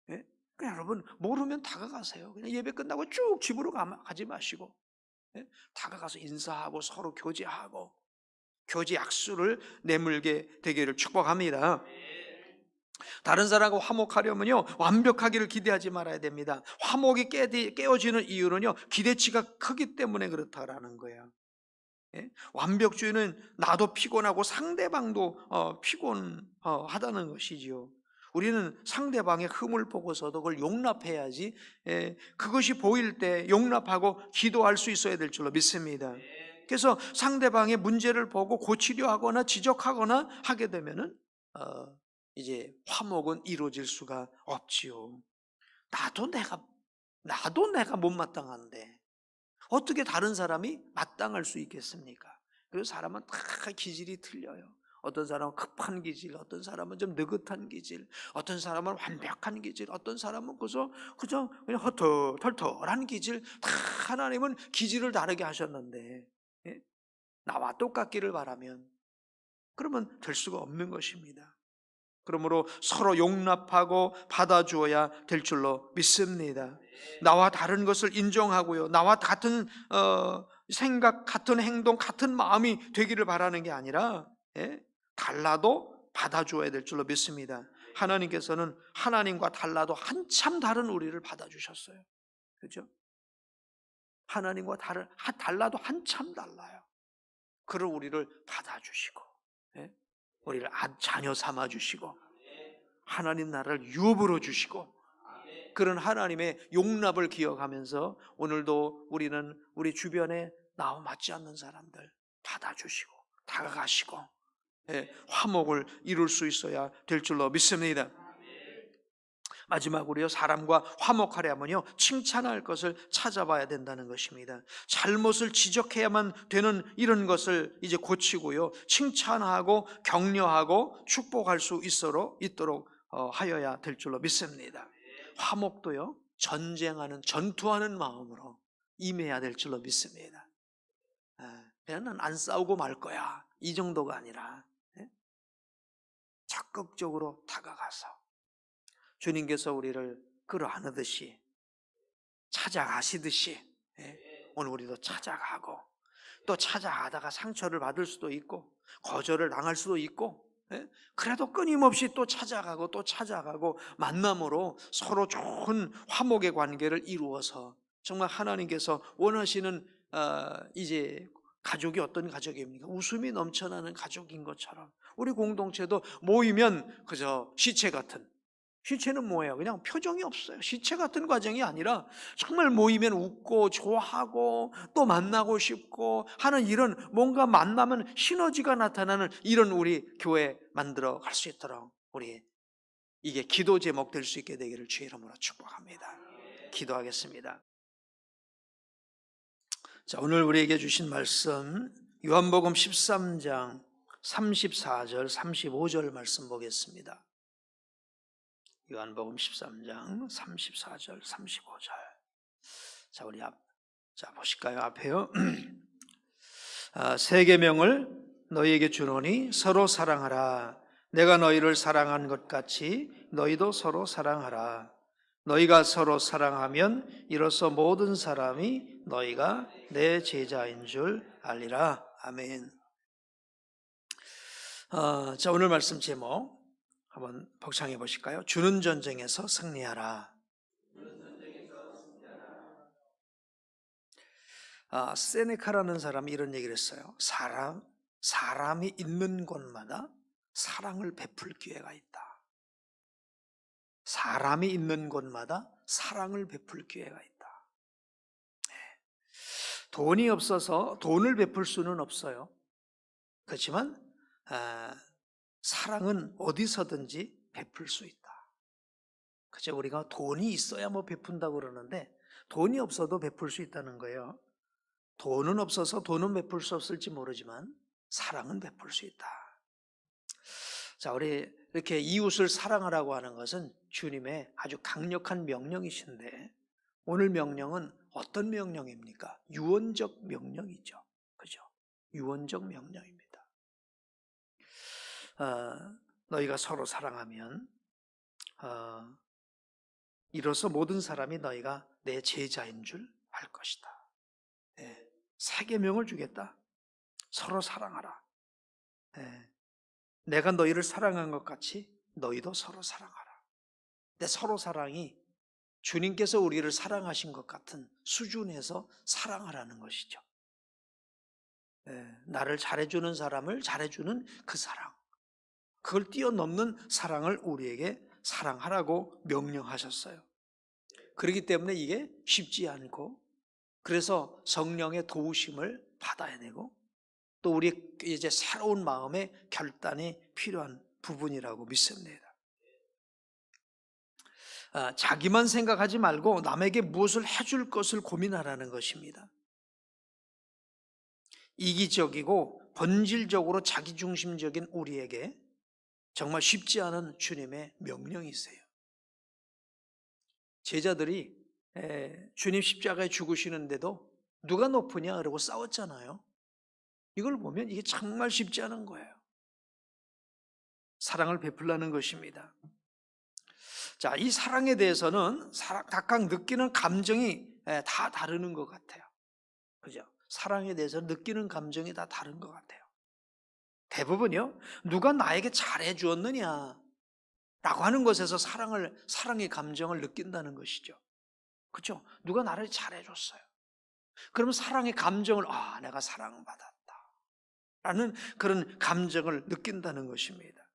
S1: 네? 그러니까 여러분 모르면 다가가세요. 그냥 예배 끝나고 쭉 집으로 가지 마시고 다가가서 인사하고 서로 교제하고 교제 약수를 내물게 되기를 축복합니다. 다른 사람과 화목하려면요 완벽하기를 기대하지 말아야 됩니다. 화목이 깨어지는 이유는요 기대치가 크기 때문에 그렇다라는 거예요. 완벽주의는 나도 피곤하고 상대방도 피곤하다는 것이지요. 우리는 상대방의 흠을 보고서도 그걸 용납해야지 그것이 보일 때 용납하고 기도할 수 있어야 될 줄로 믿습니다. 그래서 상대방의 문제를 보고 고치려 하거나 지적하거나 하게 되면은 이제 화목은 이루어질 수가 없지요. 나도 내가 못마땅한데 어떻게 다른 사람이 마땅할 수 있겠습니까? 그래서 사람은 다 기질이 틀려요. 어떤 사람은 급한 기질, 어떤 사람은 좀 느긋한 기질, 어떤 사람은 완벽한 기질, 어떤 사람은 그냥 털털한 기질. 다 하나님은 기질을 다르게 하셨는데 나와 똑같기를 바라면 그러면 될 수가 없는 것입니다. 그러므로 서로 용납하고 받아주어야 될 줄로 믿습니다. 나와 다른 것을 인정하고요. 나와 같은 생각, 같은 행동, 같은 마음이 되기를 바라는 게 아니라 달라도 받아주어야 될 줄로 믿습니다. 하나님께서는 하나님과 달라도 한참 다른 우리를 받아주셨어요. 그렇죠? 하나님과 달라도 한참 달라요. 그를 우리를 받아주시고 우리를 자녀 삼아주시고 하나님 나라를 유업으로 주시고 그런 하나님의 용납을 기억하면서 오늘도 우리는 우리 주변에 나와 맞지 않는 사람들 받아주시고 다가가시고 화목을 이룰 수 있어야 될 줄로 믿습니다. 마지막으로요, 사람과 화목하려면요, 칭찬할 것을 찾아봐야 된다는 것입니다. 잘못을 지적해야만 되는 이런 것을 이제 고치고요, 칭찬하고 격려하고 축복할 수 있도록 하여야 될 줄로 믿습니다. 화목도요, 전투하는 마음으로 임해야 될 줄로 믿습니다. 그냥 안 싸우고 말 거야, 이 정도가 아니라 적극적으로 다가가서 주님께서 우리를 끌어안으듯이 찾아가시듯이 오늘 우리도 찾아가고, 또 찾아가다가 상처를 받을 수도 있고 거절을 당할 수도 있고, 그래도 끊임없이 또 찾아가고 또 찾아가고 만남으로 서로 좋은 화목의 관계를 이루어서 정말 하나님께서 원하시는 이제 가족이 어떤 가족입니까? 웃음이 넘쳐나는 가족인 것처럼 우리 공동체도 모이면 그저 시체 같은, 시체는 뭐예요? 그냥 표정이 없어요. 시체 같은 과정이 아니라 정말 모이면 웃고 좋아하고 또 만나고 싶고 하는, 이런 뭔가 만나면 시너지가 나타나는 이런 우리 교회 만들어 갈 수 있도록 우리 이게 기도 제목 될 수 있게 되기를 주의 이름으로 축복합니다. 기도하겠습니다. 자, 오늘 우리에게 주신 말씀 요한복음 13장 34절 35절 말씀 보겠습니다. 요한복음 13장 34절 35절. 자, 우리 보실까요? 앞에요. 세 계명을 너희에게 주노니 서로 사랑하라. 내가 너희를 사랑한 것 같이 너희도 서로 사랑하라. 너희가 서로 사랑하면 이로써 모든 사람이 너희가 내 제자인 줄 알리라. 아멘. 자, 오늘 말씀 제목 한번 복창해 보실까요? 주는 전쟁에서 승리하라. 세네카라는 사람이 이런 얘기를 했어요. 사람이 있는 곳마다 사랑을 베풀 기회가 있다. 사람이 있는 곳마다 사랑을 베풀 기회가 있다. 돈이 없어서 돈을 베풀 수는 없어요. 그렇지만 사랑은 어디서든지 베풀 수 있다. 그죠? 우리가 돈이 있어야 뭐 베푼다고 그러는데 돈이 없어도 베풀 수 있다는 거예요. 돈은 없어서 돈은 베풀 수 없을지 모르지만 사랑은 베풀 수 있다. 자, 우리 이렇게 이웃을 사랑하라고 하는 것은 주님의 아주 강력한 명령이신데, 오늘 명령은 어떤 명령입니까? 유언적 명령이죠. 그죠? 유언적 명령입니다. 너희가 서로 사랑하면 이로써 모든 사람이 너희가 내 제자인 줄 알 것이다. 세 계명을 주겠다. 서로 사랑하라. 내가 너희를 사랑한 것 같이 너희도 서로 사랑하라. 근데 서로 사랑이 주님께서 우리를 사랑하신 것 같은 수준에서 사랑하라는 것이죠. 나를 잘해주는 사람을 잘해주는 그 사랑, 그걸 뛰어넘는 사랑을 우리에게 사랑하라고 명령하셨어요. 그렇기 때문에 이게 쉽지 않고, 그래서 성령의 도우심을 받아야 되고, 또 우리 이제 새로운 마음의 결단이 필요한 부분이라고 믿습니다. 자기만 생각하지 말고 남에게 무엇을 해줄 것을 고민하라는 것입니다. 이기적이고 본질적으로 자기중심적인 우리에게 정말 쉽지 않은 주님의 명령이세요. 제자들이 주님 십자가에 죽으시는데도 누가 높으냐 그러고 싸웠잖아요. 이걸 보면 이게 정말 쉽지 않은 거예요. 사랑을 베풀라는 것입니다. 자, 이 사랑에 대해서는 각각 느끼는 감정이 다 다르는 것 같아요. 그죠? 사랑에 대해서 느끼는 감정이 다 다른 것 같아요. 대부분요, 누가 나에게 잘해 주었느냐 라고 하는 것에서 사랑의 감정을 느낀다는 것이죠. 그렇죠? 누가 나를 잘해 줬어요. 그러면 사랑의 감정을, 내가 사랑받았다 라는 그런 감정을 느낀다는 것입니다.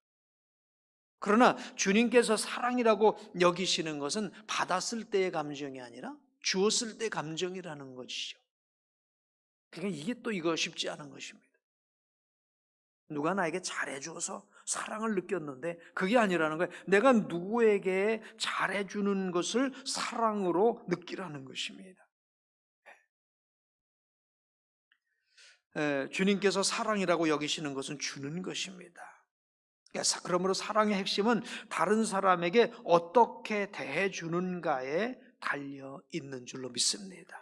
S1: 그러나 주님께서 사랑이라고 여기시는 것은 받았을 때의 감정이 아니라 주었을 때 감정이라는 것이죠. 그러니까 이게 또 이거 쉽지 않은 것입니다. 누가 나에게 잘해줘서 사랑을 느꼈는데 그게 아니라는 거예요. 내가 누구에게 잘해주는 것을 사랑으로 느끼라는 것입니다. 주님께서 사랑이라고 여기시는 것은 주는 것입니다. 그러므로 사랑의 핵심은 다른 사람에게 어떻게 대해주는가에 달려 있는 줄로 믿습니다.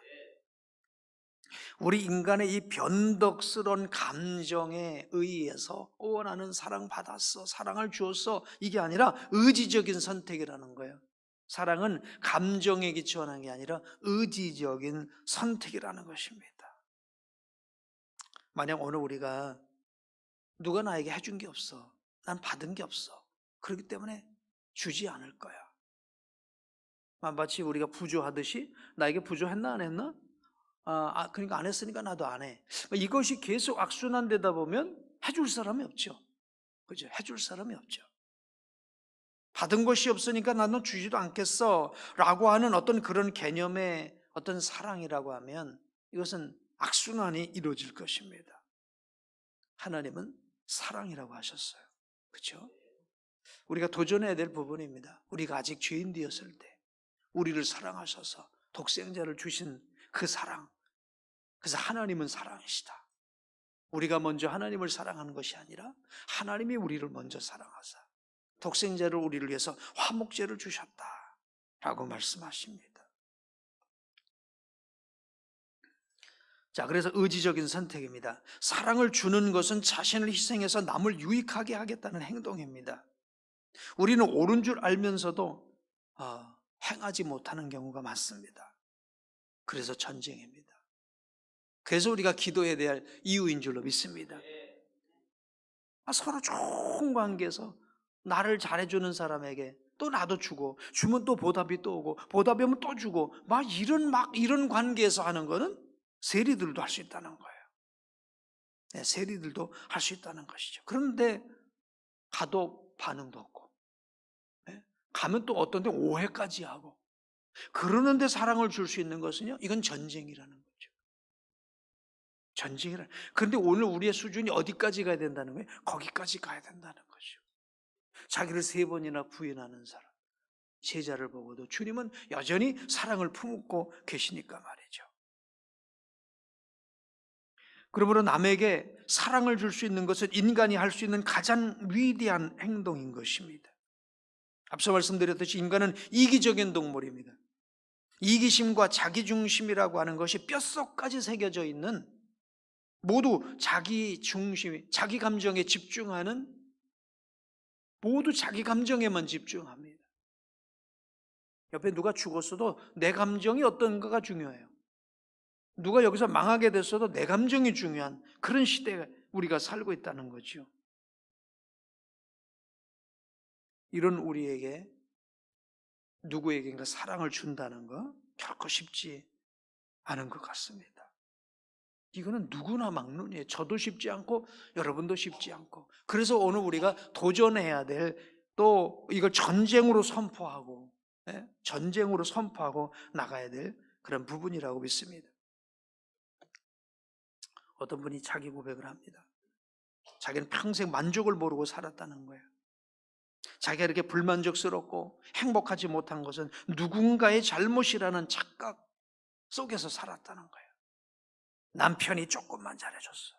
S1: 우리 인간의 이 변덕스러운 감정에 의해서 나는 사랑받았어, 사랑을 주었어, 이게 아니라 의지적인 선택이라는 거예요. 사랑은 감정에 기초한 게 아니라 의지적인 선택이라는 것입니다. 만약 오늘 우리가 누가 나에게 해준 게 없어, 난 받은 게 없어, 그렇기 때문에 주지 않을 거야. 마치 우리가 부조하듯이 나에게 부조했나 안 했나? 그러니까 안 했으니까 나도 안 해. 이것이 계속 악순환되다 보면 해줄 사람이 없죠. 그죠? 해줄 사람이 없죠. 받은 것이 없으니까 나는 주지도 않겠어 라고 하는 어떤 그런 개념의 어떤 사랑이라고 하면 이것은 악순환이 이루어질 것입니다. 하나님은 사랑이라고 하셨어요. 그렇죠? 우리가 도전해야 될 부분입니다. 우리가 아직 죄인 되었을 때 우리를 사랑하셔서 독생자를 주신 그 사랑. 그래서 하나님은 사랑이시다. 우리가 먼저 하나님을 사랑하는 것이 아니라 하나님이 우리를 먼저 사랑하사 독생자를 우리를 위해서 화목제를 주셨다 라고 말씀하십니다. 자, 그래서 의지적인 선택입니다. 사랑을 주는 것은 자신을 희생해서 남을 유익하게 하겠다는 행동입니다. 우리는 옳은 줄 알면서도 행하지 못하는 경우가 많습니다. 그래서 전쟁입니다. 그래서 우리가 기도해야 될 이유인 줄로 믿습니다. 서로 좋은 관계에서 나를 잘해주는 사람에게 또 나도 주고, 주면 또 보답이 또 오고, 보답이 오면 또 주고, 이런 관계에서 하는 거는 세리들도 할 수 있다는 거예요. 네, 세리들도 할 수 있다는 것이죠. 그런데 가도 반응도 없고, 네? 가면 또 어떤 데 오해까지 하고, 그러는데 사랑을 줄 수 있는 것은요, 이건 전쟁이라는 거죠. 전쟁이라. 그런데 오늘 우리의 수준이 어디까지 가야 된다는 거예요? 거기까지 가야 된다는 거죠. 자기를 3번이나 부인하는 사람, 제자를 보고도 주님은 여전히 사랑을 품고 계시니까 말이죠. 그러므로 남에게 사랑을 줄 수 있는 것은 인간이 할 수 있는 가장 위대한 행동인 것입니다. 앞서 말씀드렸듯이 인간은 이기적인 동물입니다. 이기심과 자기중심이라고 하는 것이 뼛속까지 새겨져 있는, 모두 자기 중심이, 자기 감정에 집중하는, 모두 자기 감정에만 집중합니다. 옆에 누가 죽었어도 내 감정이 어떤가가 중요해요. 누가 여기서 망하게 됐어도 내 감정이 중요한 그런 시대에 우리가 살고 있다는 거죠. 이런 우리에게 누구에게인가 사랑을 준다는 거 결코 쉽지 않은 것 같습니다. 이거는 누구나 막론이에요. 저도 쉽지 않고 여러분도 쉽지 않고. 그래서 오늘 우리가 도전해야 될, 또 이걸 전쟁으로 선포하고, 전쟁으로 선포하고 나가야 될 그런 부분이라고 믿습니다. 어떤 분이 자기 고백을 합니다. 자기는 평생 만족을 모르고 살았다는 거예요. 자기가 이렇게 불만족스럽고 행복하지 못한 것은 누군가의 잘못이라는 착각 속에서 살았다는 거예요. 남편이 조금만 잘해줬어,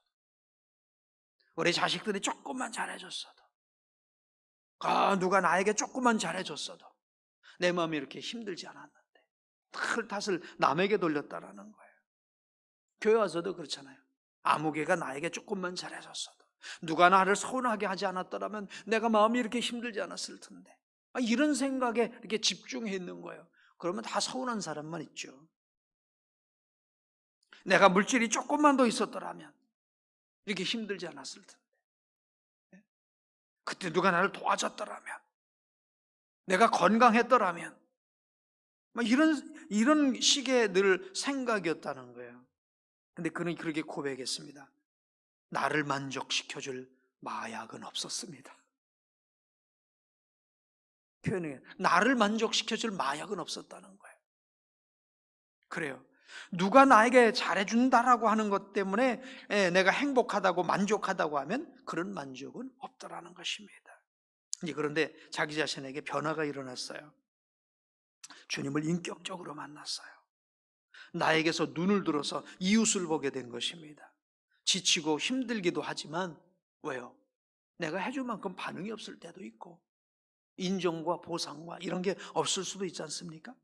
S1: 우리 자식들이 조금만 잘해줬어도, 누가 나에게 조금만 잘해줬어도 내 마음이 이렇게 힘들지 않았는데 그 탓을 남에게 돌렸다라는 거예요. 교회 와서도 그렇잖아요. 아무개가 나에게 조금만 잘해줬어도, 누가 나를 서운하게 하지 않았더라면 내가 마음이 이렇게 힘들지 않았을 텐데, 이런 생각에 이렇게 집중해 있는 거예요. 그러면 다 서운한 사람만 있죠. 내가 물질이 조금만 더 있었더라면 이렇게 힘들지 않았을 텐데, 그때 누가 나를 도와줬더라면, 내가 건강했더라면, 이런 식의 늘 생각이었다는 거예요. 근데 그는 그렇게 고백했습니다. 나를 만족시켜줄 마약은 없었습니다. 표현이 나를 만족시켜줄 마약은 없었다는 거예요. 그래요. 누가 나에게 잘해준다라고 하는 것 때문에 내가 행복하다고 만족하다고 하면 그런 만족은 없다라는 것입니다. 그런데 자기 자신에게 변화가 일어났어요. 주님을 인격적으로 만났어요. 나에게서 눈을 들어서 이웃을 보게 된 것입니다. 지치고 힘들기도 하지만 왜요? 내가 해줄 만큼 반응이 없을 때도 있고 인정과 보상과 이런 게 없을 수도 있지 않습니까?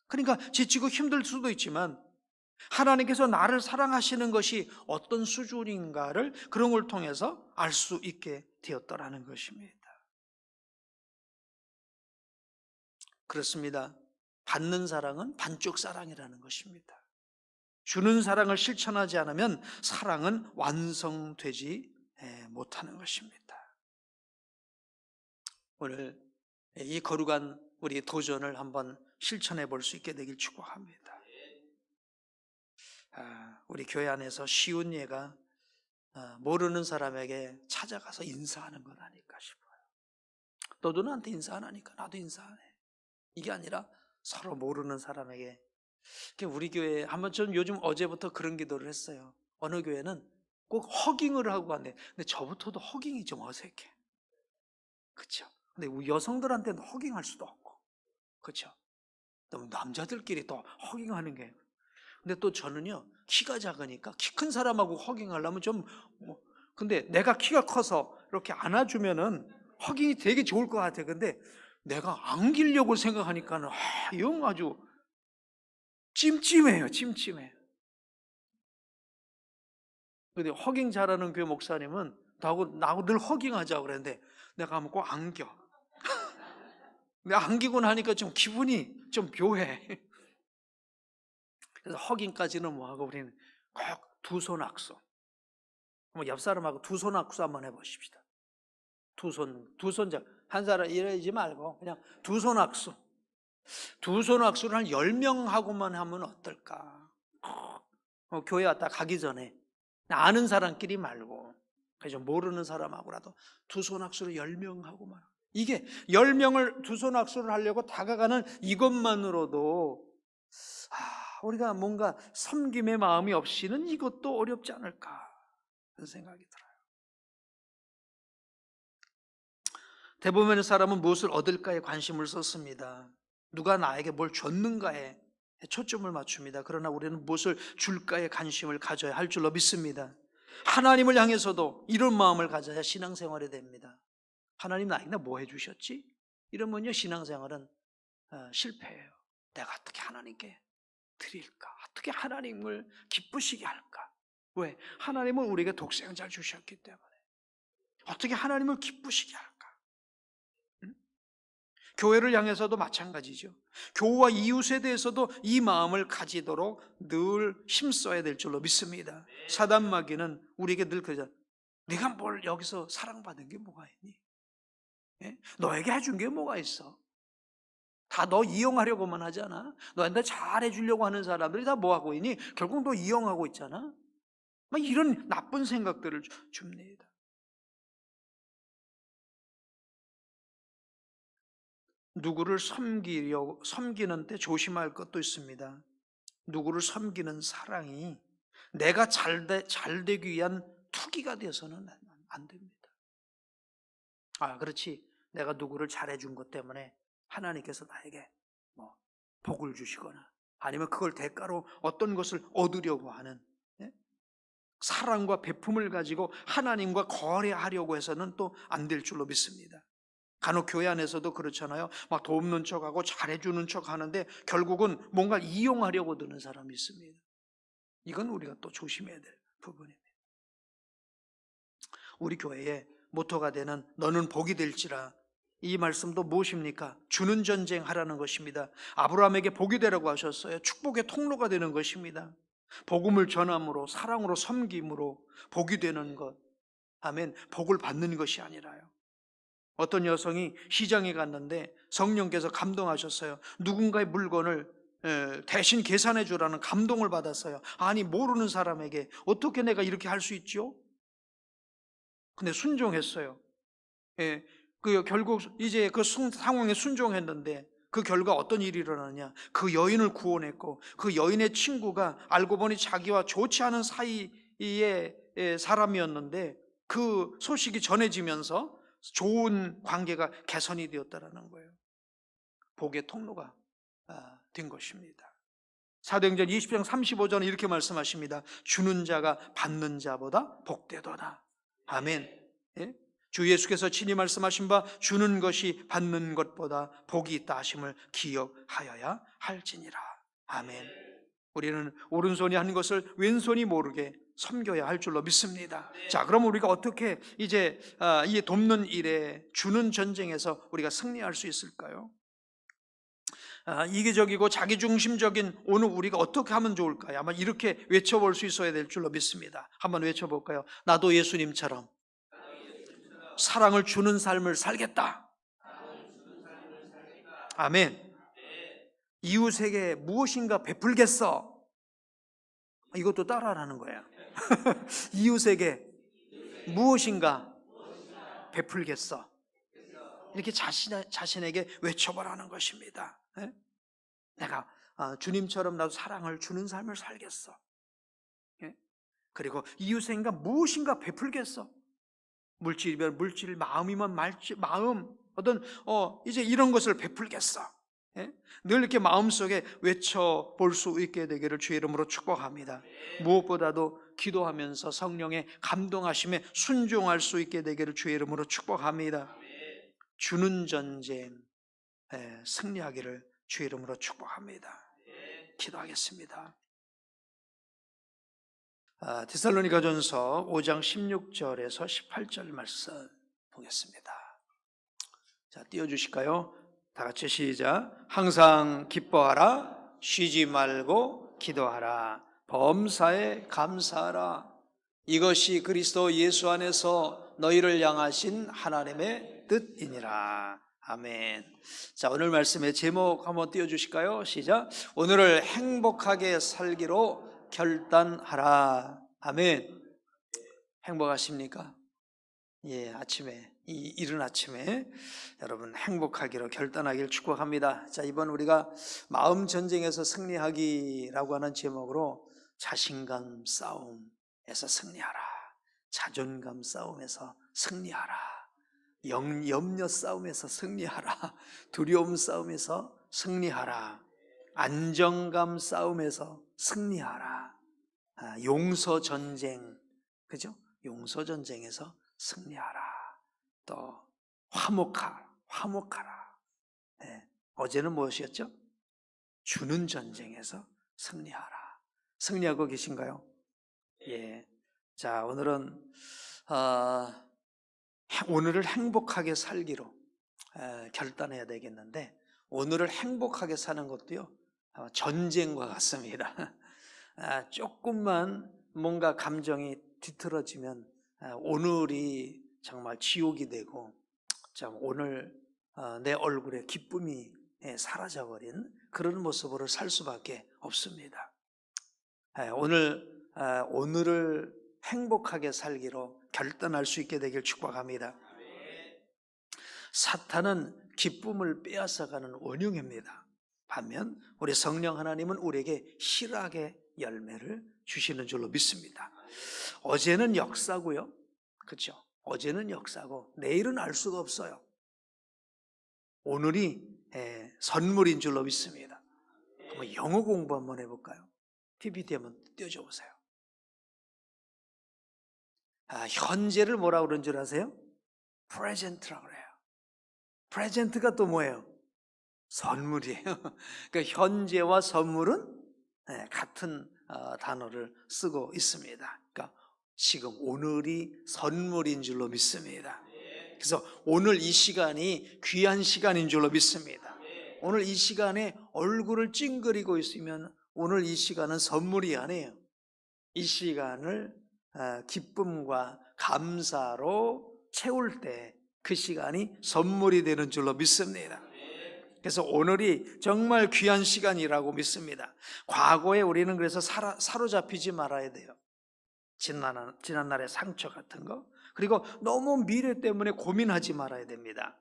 S1: 그러니까 지치고 힘들 수도 있지만 하나님께서 나를 사랑하시는 것이 어떤 수준인가를 그런 걸 통해서 알 수 있게 되었더라는 것입니다. 그렇습니다. 받는 사랑은 반쪽 사랑이라는 것입니다. 주는 사랑을 실천하지 않으면 사랑은 완성되지 못하는 것입니다. 오늘 이 거룩한 우리 도전을 한번 실천해 볼 수 있게 되길 축복합니다. 우리 교회 안에서 쉬운 예가 모르는 사람에게 찾아가서 인사하는 건 아닐까 싶어요. 너도 나한테 인사 안 하니까 나도 인사 안 해. 이게 아니라 서로 모르는 사람에게. 우리 교회에 한번 좀 요즘 어제부터 그런 기도를 했어요. 어느 교회는 꼭 허깅을 하고 간대. 근데 저부터도 허깅이 좀 어색해. 그렇죠? 근데 우리 여성들한테는 허깅할 수도 없고, 그렇죠? 또 남자들끼리 또 허깅하는 게. 근데 또 저는요 키가 작으니까 키 큰 사람하고 허깅하려면 좀 근데 내가 키가 커서 이렇게 안아주면은 허깅이 되게 좋을 것 같아. 근데 내가 안기려고 생각하니까는 영 아주 찜찜해요. 찜찜해. 근데 허깅 잘하는 교회 목사님은 나하고 늘 허깅하자고 그랬는데 내가 하면 꼭 안겨. 근데 안기고 나니까 좀 기분이 좀 묘해. 그래서 허깅까지는 뭐하고 우리는 꼭 두 손 악수. 옆 사람하고 두 손 악수 한번 해보십시다. 두 손 한 사람 이러지 말고 그냥 두 손 악수. 두 손 악수를 한 10명하고만 하면 어떨까? 교회 왔다 가기 전에 아는 사람끼리 말고 그래서 모르는 사람하고라도 두 손 악수를 10명하고만. 이게 10명을 두 손 악수를 하려고 다가가는 이것만으로도 우리가 뭔가 섬김의 마음이 없이는 이것도 어렵지 않을까 그런 생각이 들어요. 대부분의 사람은 무엇을 얻을까에 관심을 썼습니다. 누가 나에게 뭘 줬는가에 초점을 맞춥니다. 그러나 우리는 무엇을 줄까에 관심을 가져야 할 줄로 믿습니다. 하나님을 향해서도 이런 마음을 가져야 신앙생활이 됩니다. 하나님 나에게 뭐 해주셨지? 이러면요 신앙생활은 실패해요. 내가 어떻게 하나님께 드릴까? 어떻게 하나님을 기쁘시게 할까? 왜? 하나님은 우리에게 독생자를 주셨기 때문에. 어떻게 하나님을 기쁘시게 할까? 교회를 향해서도 마찬가지죠. 교우와 이웃에 대해서도 이 마음을 가지도록 늘 힘써야 될 줄로 믿습니다. 사단 마귀는 우리에게 늘 그러잖아. 네가 뭘 여기서 사랑받은 게 뭐가 있니? 예? 너에게 해준 게 뭐가 있어? 다 너 이용하려고만 하잖아. 너한테 잘해주려고 하는 사람들이 다 뭐하고 있니? 결국 너 이용하고 있잖아. 막 이런 나쁜 생각들을 줍니다. 누구를 섬기는 때 조심할 것도 있습니다. 누구를 섬기는 사랑이 내가 잘되기 위한 투기가 되어서는 안 됩니다. 그렇지. 내가 누구를 잘해준 것 때문에 하나님께서 나에게 복을 주시거나 아니면 그걸 대가로 어떤 것을 얻으려고 하는 사랑과 베품을 가지고 하나님과 거래하려고 해서는 또 안 될 줄로 믿습니다. 간혹 교회 안에서도 그렇잖아요. 막 돕는 척하고 잘해주는 척 하는데 결국은 뭔가 이용하려고 드는 사람이 있습니다. 이건 우리가 또 조심해야 될 부분입니다. 우리 교회의 모토가 되는 너는 복이 될지라, 이 말씀도 무엇입니까? 주는 전쟁 하라는 것입니다. 아브라함에게 복이 되라고 하셨어요. 축복의 통로가 되는 것입니다. 복음을 전함으로 사랑으로 섬김으로 복이 되는 것, 아멘. 복을 받는 것이 아니라요. 어떤 여성이 시장에 갔는데 성령께서 감동하셨어요. 누군가의 물건을 대신 계산해 주라는 감동을 받았어요. 아니 모르는 사람에게 어떻게 내가 이렇게 할 수 있죠? 근데 순종했어요. 결국 이제 그 상황에 순종했는데 그 결과 어떤 일이 일어나냐? 그 여인을 구원했고 그 여인의 친구가 알고 보니 자기와 좋지 않은 사이의 사람이었는데 그 소식이 전해지면서 좋은 관계가 개선이 되었다라는 거예요. 복의 통로가 된 것입니다. 사도행전 20장 35절은 이렇게 말씀하십니다. 주는 자가 받는 자보다 복되도다. 아멘. 예? 주 예수께서 친히 말씀하신 바 주는 것이 받는 것보다 복이 있다 하심을 기억하여야 할지니라. 아멘. 우리는 오른손이 하는 것을 왼손이 모르게 섬겨야 할 줄로 믿습니다. 자, 그럼 우리가 어떻게 이제 이 돕는 일에 주는 전쟁에서 우리가 승리할 수 있을까요? 이기적이고 자기중심적인 오늘 우리가 어떻게 하면 좋을까요? 아마 이렇게 외쳐볼 수 있어야 될 줄로 믿습니다. 한번 외쳐볼까요? 나도 예수님처럼 사랑을 주는 삶을 살겠다. 아멘. 이웃에게 무엇인가 베풀겠어. 이것도 따라하라는 거예요. 이웃에게 무엇인가 베풀겠어. 이렇게 자신에게 외쳐보라는 것입니다. 내가 주님처럼 나도 사랑을 주는 삶을 살겠어. 그리고 이웃에게 무엇인가 베풀겠어. 물질이면 물질, 마음이면 마음, 어떤 이제 이런 것을 베풀겠어. 늘 이렇게 마음속에 외쳐볼 수 있게 되기를 주의 이름으로 축복합니다. 무엇보다도 기도하면서 성령의 감동하심에 순종할 수 있게 되기를 주의 이름으로 축복합니다. 주는 전쟁 승리하기를 주의 이름으로 축복합니다. 기도하겠습니다. 데살로니가전서 5장 16절에서 18절 말씀 보겠습니다. 자, 띄워주실까요? 다 같이 시작. 항상 기뻐하라, 쉬지 말고 기도하라, 범사에 감사하라. 이것이 그리스도 예수 안에서 너희를 향하신 하나님의 뜻이니라. 아멘. 자, 오늘 말씀의 제목 한번 띄워주실까요? 시작. 오늘을 행복하게 살기로 결단하라. 아멘. 행복하십니까? 예, 아침에 이 이른 아침에 여러분 행복하기로 결단하기를 축복합니다. 자, 이번 우리가 마음 전쟁에서 승리하기라고 하는 제목으로 자신감 싸움에서 승리하라, 자존감 싸움에서 승리하라, 염려 싸움에서 승리하라, 두려움 싸움에서 승리하라, 안정감 싸움에서 승리하라, 용서 전쟁, 그죠? 용서 전쟁에서 승리하라. 또 화목하라. 네. 어제는 무엇이었죠? 주는 전쟁에서 승리하라. 승리하고 계신가요? 예. 자, 오늘은 오늘을 행복하게 살기로 결단해야 되겠는데, 오늘을 행복하게 사는 것도요 전쟁과 같습니다. 조금만 뭔가 감정이 뒤틀어지면 오늘이 정말 지옥이 되고, 참 오늘 내 얼굴에 기쁨이 사라져버린 그런 모습으로 살 수밖에 없습니다. 오늘을 행복하게 살기로 결단할 수 있게 되길 축복합니다. 사탄은 기쁨을 빼앗아가는 원흉입니다. 반면 우리 성령 하나님은 우리에게 희락의 열매를 주시는 줄로 믿습니다. 어제는 역사고요, 그렇죠? 어제는 역사고 내일은 알 수가 없어요. 오늘이 선물인 줄로 믿습니다. 한번 영어 공부 한번 해볼까요? PPT 한번 띄워줘 보세요. 현재를 뭐라고 그러는 줄 아세요? 프레젠트라고 그래요. 프레젠트가 또 뭐예요? 선물이에요. 그러니까 현재와 선물은 같은 단어를 쓰고 있습니다. 그러니까 지금 오늘이 선물인 줄로 믿습니다. 그래서 오늘 이 시간이 귀한 시간인 줄로 믿습니다. 오늘 이 시간에 얼굴을 찡그리고 있으면 오늘 이 시간은 선물이 아니에요. 이 시간을 기쁨과 감사로 채울 때 그 시간이 선물이 되는 줄로 믿습니다. 그래서 오늘이 정말 귀한 시간이라고 믿습니다. 과거에 우리는 그래서 사로잡히지 말아야 돼요. 지난날의 상처 같은 거, 그리고 너무 미래 때문에 고민하지 말아야 됩니다.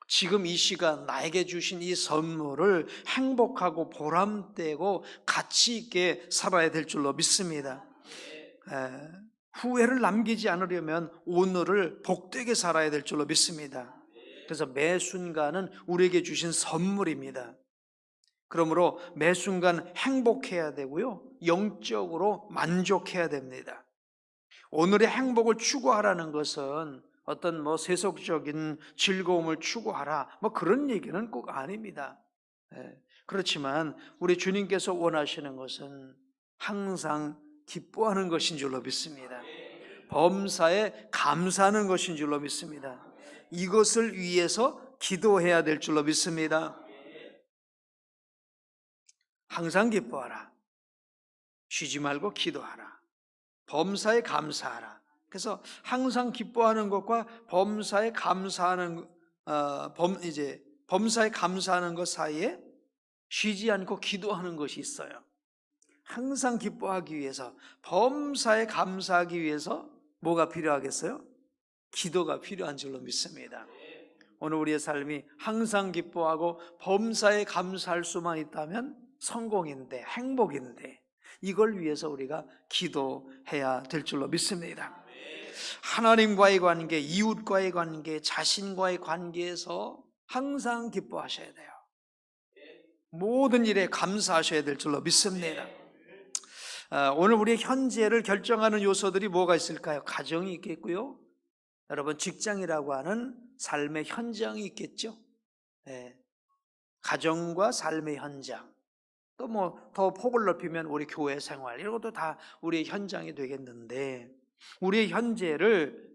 S1: 지금 이 시간 나에게 주신 이 선물을 행복하고 보람되고 가치 있게 살아야 될 줄로 믿습니다. 후회를 남기지 않으려면 오늘을 복되게 살아야 될 줄로 믿습니다. 그래서 매 순간은 우리에게 주신 선물입니다. 그러므로 매 순간 행복해야 되고요, 영적으로 만족해야 됩니다. 오늘의 행복을 추구하라는 것은 어떤 세속적인 즐거움을 추구하라 그런 얘기는 꼭 아닙니다. 그렇지만 우리 주님께서 원하시는 것은 항상 기뻐하는 것인 줄로 믿습니다. 범사에 감사하는 것인 줄로 믿습니다. 이것을 위해서 기도해야 될 줄로 믿습니다. 항상 기뻐하라. 쉬지 말고 기도하라. 범사에 감사하라. 그래서 항상 기뻐하는 것과 범사에 감사하는 범사에 감사하는 것 사이에 쉬지 않고 기도하는 것이 있어요. 항상 기뻐하기 위해서, 범사에 감사하기 위해서 뭐가 필요하겠어요? 기도가 필요한 줄로 믿습니다. 오늘 우리의 삶이 항상 기뻐하고 범사에 감사할 수만 있다면 성공인데, 행복인데, 이걸 위해서 우리가 기도해야 될 줄로 믿습니다. 하나님과의 관계, 이웃과의 관계, 자신과의 관계에서 항상 기뻐하셔야 돼요. 모든 일에 감사하셔야 될 줄로 믿습니다. 오늘 우리의 현재를 결정하는 요소들이 뭐가 있을까요? 가정이 있겠고요, 여러분 직장이라고 하는 삶의 현장이 있겠죠. 가정과 삶의 현장, 또 더 폭을 넓히면 우리 교회 생활, 이런 것도 다 우리의 현장이 되겠는데, 우리의 현재를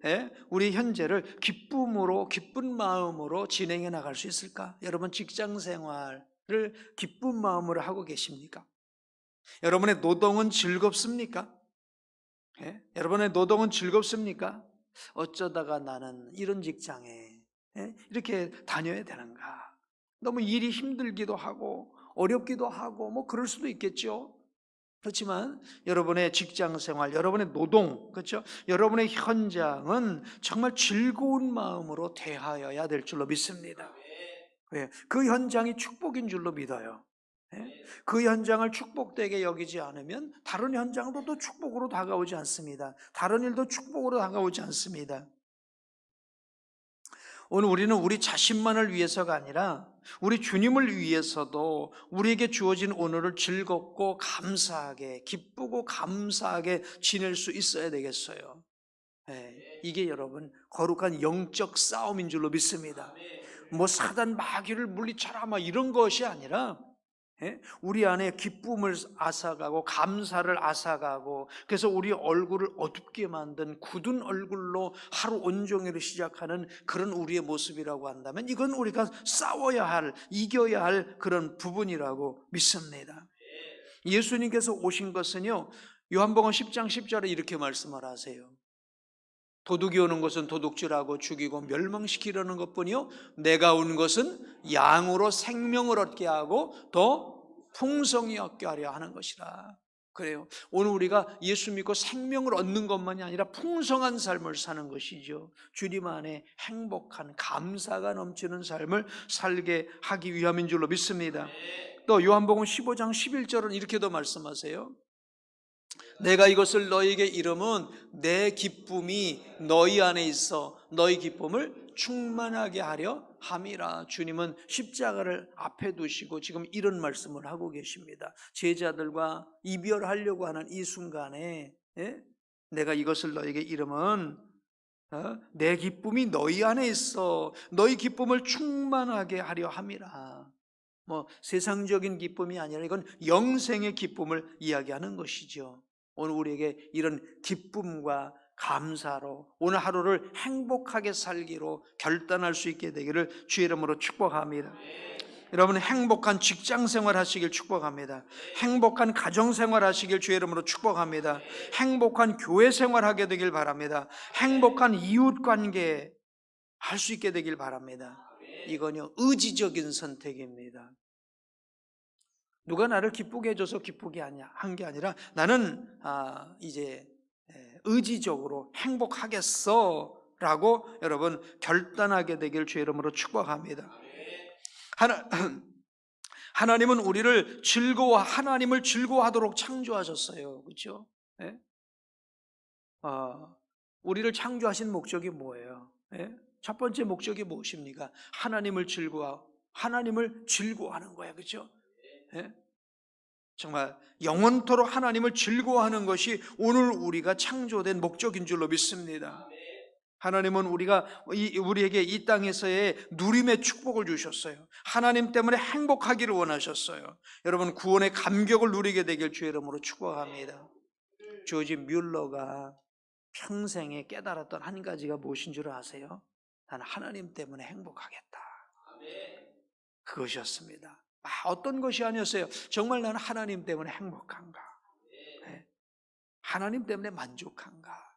S1: 기쁨으로, 기쁜 마음으로 진행해 나갈 수 있을까? 여러분 직장 생활을 기쁜 마음으로 하고 계십니까? 여러분의 노동은 즐겁습니까? 여러분의 노동은 즐겁습니까? 어쩌다가 나는 이런 직장에 이렇게 다녀야 되는가? 너무 일이 힘들기도 하고 어렵기도 하고 그럴 수도 있겠죠. 그렇지만 여러분의 직장 생활, 여러분의 노동, 그렇죠? 여러분의 현장은 정말 즐거운 마음으로 대하여야 될 줄로 믿습니다. 왜? 그 현장이 축복인 줄로 믿어요. 그 현장을 축복되게 여기지 않으면 다른 현장도 또 축복으로 다가오지 않습니다. 다른 일도 축복으로 다가오지 않습니다. 오늘 우리는 우리 자신만을 위해서가 아니라 우리 주님을 위해서도 우리에게 주어진 오늘을 즐겁고 감사하게, 기쁘고 감사하게 지낼 수 있어야 되겠어요. 이게 여러분 거룩한 영적 싸움인 줄로 믿습니다. 사단 마귀를 물리쳐라 이런 것이 아니라 우리 안에 기쁨을 앗아가고 감사를 앗아가고, 그래서 우리 얼굴을 어둡게 만든 굳은 얼굴로 하루 온종일을 시작하는 그런 우리의 모습이라고 한다면 이건 우리가 싸워야 할, 이겨야 할 그런 부분이라고 믿습니다. 예수님께서 오신 것은요, 요한복음 10장 10절에 이렇게 말씀을 하세요. 도둑이 오는 것은 도둑질하고 죽이고 멸망시키려는 것뿐이요, 내가 온 것은 양으로 생명을 얻게 하고 더 풍성히 얻게 하려 하는 것이라. 그래요. 오늘 우리가 예수 믿고 생명을 얻는 것만이 아니라 풍성한 삶을 사는 것이죠. 주님 안에 행복한, 감사가 넘치는 삶을 살게 하기 위함인 줄로 믿습니다. 또 요한복음 15장 11절은 이렇게도 말씀하세요. 내가 이것을 너희에게 이름은 내 기쁨이 너희 안에 있어 너희 기쁨을 충만하게 하려 함이라. 주님은 십자가를 앞에 두시고 지금 이런 말씀을 하고 계십니다. 제자들과 이별하려고 하는 이 순간에 내가 이것을 너희에게 이름은 내 기쁨이 너희 안에 있어 너희 기쁨을 충만하게 하려 함이라. 세상적인 기쁨이 아니라 이건 영생의 기쁨을 이야기하는 것이죠. 오늘 우리에게 이런 기쁨과 감사로 오늘 하루를 행복하게 살기로 결단할 수 있게 되기를 주의 이름으로 축복합니다. 여러분 행복한 직장생활 하시길 축복합니다. 행복한 가정생활 하시길 주의 이름으로 축복합니다. 행복한 교회생활 하게 되길 바랍니다. 행복한 이웃관계 할 수 있게 되길 바랍니다. 이건요 의지적인 선택입니다. 누가 나를 기쁘게 해줘서 기쁘게 한 게 아니라 나는 이제 의지적으로 행복하겠어 라고 여러분 결단하게 되길 주의 이름으로 축복합니다. 하나님은 하나님을 즐거워하도록 창조하셨어요. 그렇죠? 예? 우리를 창조하신 목적이 뭐예요? 예? 첫 번째 목적이 무엇입니까? 하나님을 즐거워하는 거예요. 그렇죠? 예? 정말 영원토록 하나님을 즐거워하는 것이 오늘 우리가 창조된 목적인 줄로 믿습니다. 하나님은 우리에게 이 땅에서의 누림의 축복을 주셨어요. 하나님 때문에 행복하기를 원하셨어요. 여러분, 구원의 감격을 누리게 되길 주의 이름으로 축복합니다. 조지 뮬러가 평생에 깨달았던 한 가지가 무엇인 줄 아세요? 나는 하나님 때문에 행복하겠다. 그것이었습니다. 어떤 것이 아니었어요. 정말 나는 하나님 때문에 행복한가? 네. 하나님 때문에 만족한가?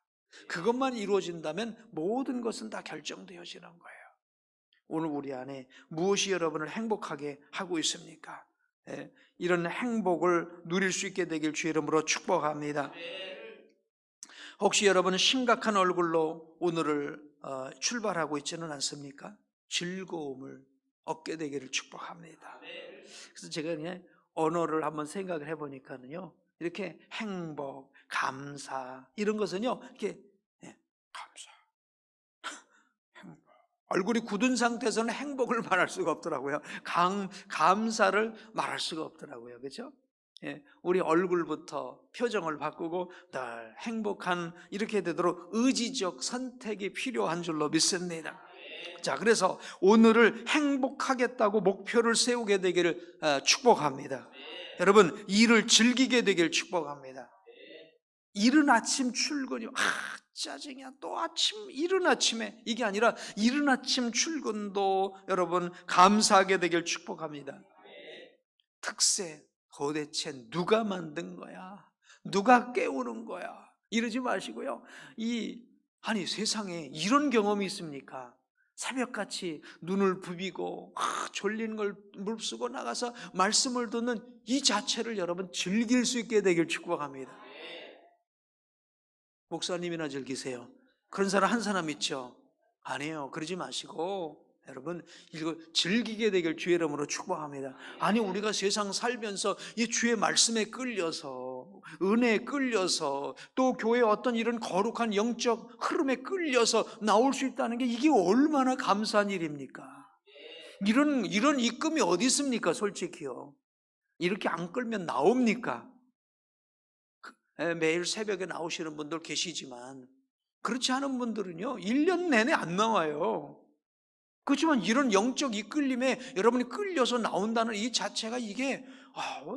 S1: 그것만 이루어진다면 모든 것은 다 결정되어지는 거예요. 오늘 우리 안에 무엇이 여러분을 행복하게 하고 있습니까? 네. 이런 행복을 누릴 수 있게 되길 주의 이름으로 축복합니다. 혹시 여러분은 심각한 얼굴로 오늘을 출발하고 있지는 않습니까? 즐거움을 얻게 되기를 축복합니다. 그래서 제가 그냥 언어를 한번 생각을 해보니까는요, 이렇게 행복, 감사 이런 것은요, 이렇게 감사, 행복. 얼굴이 굳은 상태에서는 행복을 말할 수가 없더라고요. 감사를 말할 수가 없더라고요. 그렇죠? 예, 우리 얼굴부터 표정을 바꾸고 늘 행복한 이렇게 되도록 의지적 선택이 필요한 줄로 믿습니다. 자, 그래서 오늘을 행복하겠다고 목표를 세우게 되기를 축복합니다. 여러분, 일을 즐기게 되기를 축복합니다. 이른 아침 출근이 짜증이야. 또 이른 아침에 이게 아니라 이른 아침 출근도 여러분 감사하게 되기를 축복합니다. 특세 도대체 누가 만든 거야? 누가 깨우는 거야? 이러지 마시고요. 세상에 이런 경험이 있습니까? 새벽같이 눈을 부비고 졸린 걸 무릅쓰고 나가서 말씀을 듣는 이 자체를 여러분 즐길 수 있게 되길 축복합니다. 목사님이나 즐기세요. 그런 사람 한 사람 있죠? 아니에요. 그러지 마시고 여러분 이거 즐기게 되길 주의 이름으로 축복합니다. 아니 우리가 세상 살면서 이 주의 말씀에 끌려서 은혜에 끌려서 또 교회의 어떤 이런 거룩한 영적 흐름에 끌려서 나올 수 있다는 게 이게 얼마나 감사한 일입니까? 이런 입금이 어디 있습니까? 솔직히요. 이렇게 안 끌면 나옵니까? 매일 새벽에 나오시는 분들 계시지만 그렇지 않은 분들은요 1년 내내 안 나와요. 그렇지만 이런 영적 이끌림에 여러분이 끌려서 나온다는 이 자체가 이게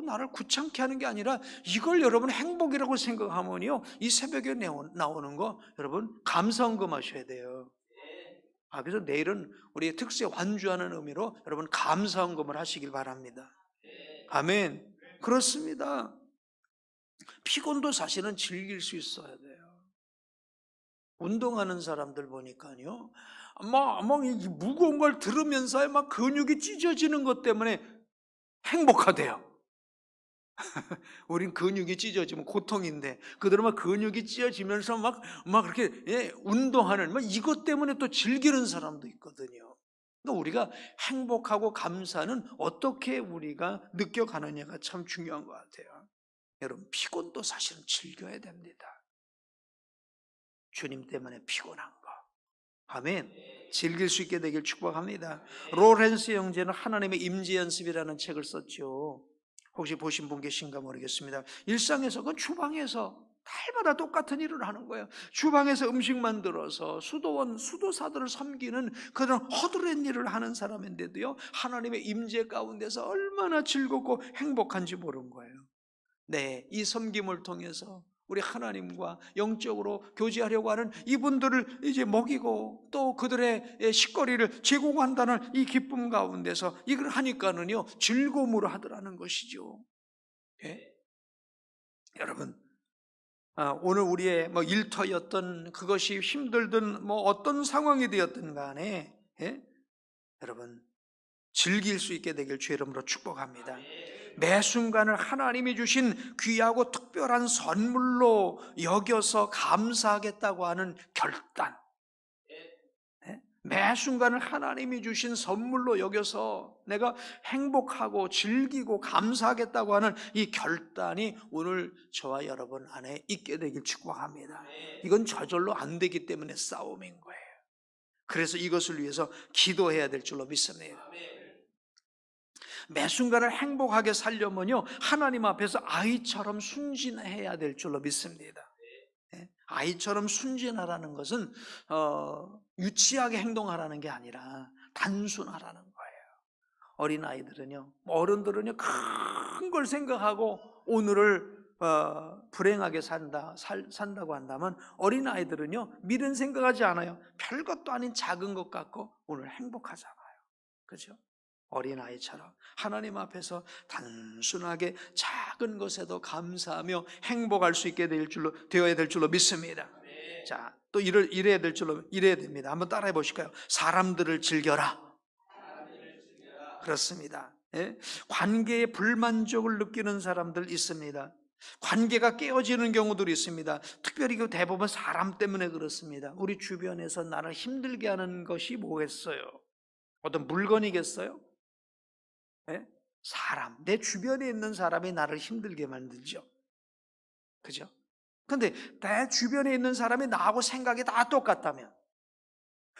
S1: 나를 귀찮게 하는 게 아니라 이걸 여러분 행복이라고 생각하면요 이 새벽에 나오는 거 여러분 감사헌금하셔야 돼요. 그래서 내일은 우리 특세 완주하는 의미로 여러분 감사헌금을 하시길 바랍니다. 아멘. 그렇습니다. 피곤도 사실은 즐길 수 있어야 돼요. 운동하는 사람들 보니까요 이 무거운 걸 들으면서 막 근육이 찢어지는 것 때문에 행복하대요. 우린 근육이 찢어지면 고통인데 그들은 막 근육이 찢어지면서 막 그렇게 운동하는 이것 때문에 또 즐기는 사람도 있거든요. 그러니까 우리가 행복하고 감사는 어떻게 우리가 느껴가느냐가 참 중요한 것 같아요. 여러분 피곤도 사실은 즐겨야 됩니다. 주님 때문에 피곤한 거 아멘. 즐길 수 있게 되길 축복합니다. 로렌스 형제는 하나님의 임재 연습이라는 책을 썼죠. 혹시 보신 분 계신가 모르겠습니다. 일상에서 그 주방에서 날마다 똑같은 일을 하는 거예요. 주방에서 음식 만들어서 수도사들을 섬기는 그런 허드렛 일을 하는 사람인데도요 하나님의 임재 가운데서 얼마나 즐겁고 행복한지 모르는 거예요. 네, 이 섬김을 통해서 우리 하나님과 영적으로 교제하려고 하는 이분들을 이제 먹이고 또 그들의 식거리를 제공한다는 이 기쁨 가운데서 이걸 하니까는요 즐거움으로 하더라는 것이죠. 예? 여러분 오늘 우리의 일터였던 그것이 힘들든 어떤 상황이 되었든 간에 여러분 즐길 수 있게 되길 주의 이름으로 축복합니다. 매 순간을 하나님이 주신 귀하고 특별한 선물로 여겨서 감사하겠다고 하는 결단, 매 순간을 하나님이 주신 선물로 여겨서 내가 행복하고 즐기고 감사하겠다고 하는 이 결단이 오늘 저와 여러분 안에 있게 되길 축복합니다. 이건 저절로 안 되기 때문에 싸움인 거예요. 그래서 이것을 위해서 기도해야 될 줄로 믿습니다. 매 순간을 행복하게 살려면요, 하나님 앞에서 아이처럼 순진해야 될 줄로 믿습니다. 아이처럼 순진하라는 것은 유치하게 행동하라는 게 아니라 단순하라는 거예요. 어린아이들은요, 어른들은요 큰 걸 생각하고 오늘을 불행하게 산다고 한다면, 어린아이들은요 미래는 생각하지 않아요. 별것도 아닌 작은 것 갖고 오늘 행복하잖아요. 그렇죠? 어린아이처럼 하나님 앞에서 단순하게 작은 것에도 감사하며 행복할 수 있게 되어야 될 줄로 믿습니다. 자, 또 이래야 됩니다. 한번 따라해 보실까요? 사람들을 즐겨라. 그렇습니다. 예? 관계에 불만족을 느끼는 사람들 있습니다. 관계가 깨어지는 경우들이 있습니다. 특별히 그 대부분 사람 때문에 그렇습니다. 우리 주변에서 나를 힘들게 하는 것이 뭐겠어요? 어떤 물건이겠어요? 네? 사람, 내 주변에 있는 사람이 나를 힘들게 만들죠. 그죠? 근데 내 주변에 있는 사람이 나하고 생각이 다 똑같다면,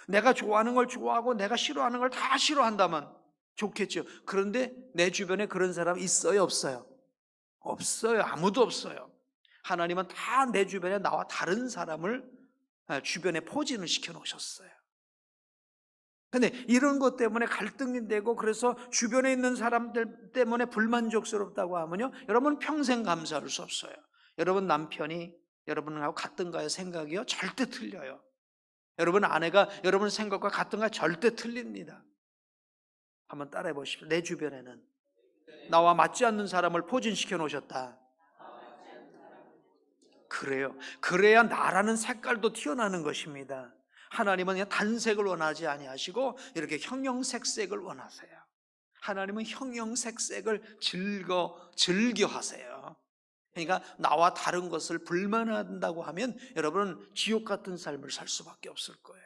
S1: 내가 좋아하는 걸 좋아하고 내가 싫어하는 걸 다 싫어한다면 좋겠죠. 그런데 내 주변에 그런 사람 있어요, 없어요? 없어요. 아무도 없어요. 하나님은 다 내 주변에 나와 다른 사람을 주변에 포진을 시켜 놓으셨어요. 근데 이런 것 때문에 갈등이 되고, 그래서 주변에 있는 사람들 때문에 불만족스럽다고 하면요, 여러분 평생 감사할 수 없어요. 여러분 남편이 여러분하고 같은가요? 생각이요? 절대 틀려요. 여러분 아내가 여러분 생각과 같은가? 절대 틀립니다. 한번 따라해 보십시오. 내 주변에는 나와 맞지 않는 사람을 포진시켜 놓으셨다. 그래요. 그래야 나라는 색깔도 튀어나오는 것입니다. 하나님은 그냥 단색을 원하지 아니하시고 이렇게 형형색색을 원하세요. 하나님은 형형색색을 즐겨 하세요. 그러니까 나와 다른 것을 불만한다고 하면 여러분은 지옥 같은 삶을 살 수밖에 없을 거예요.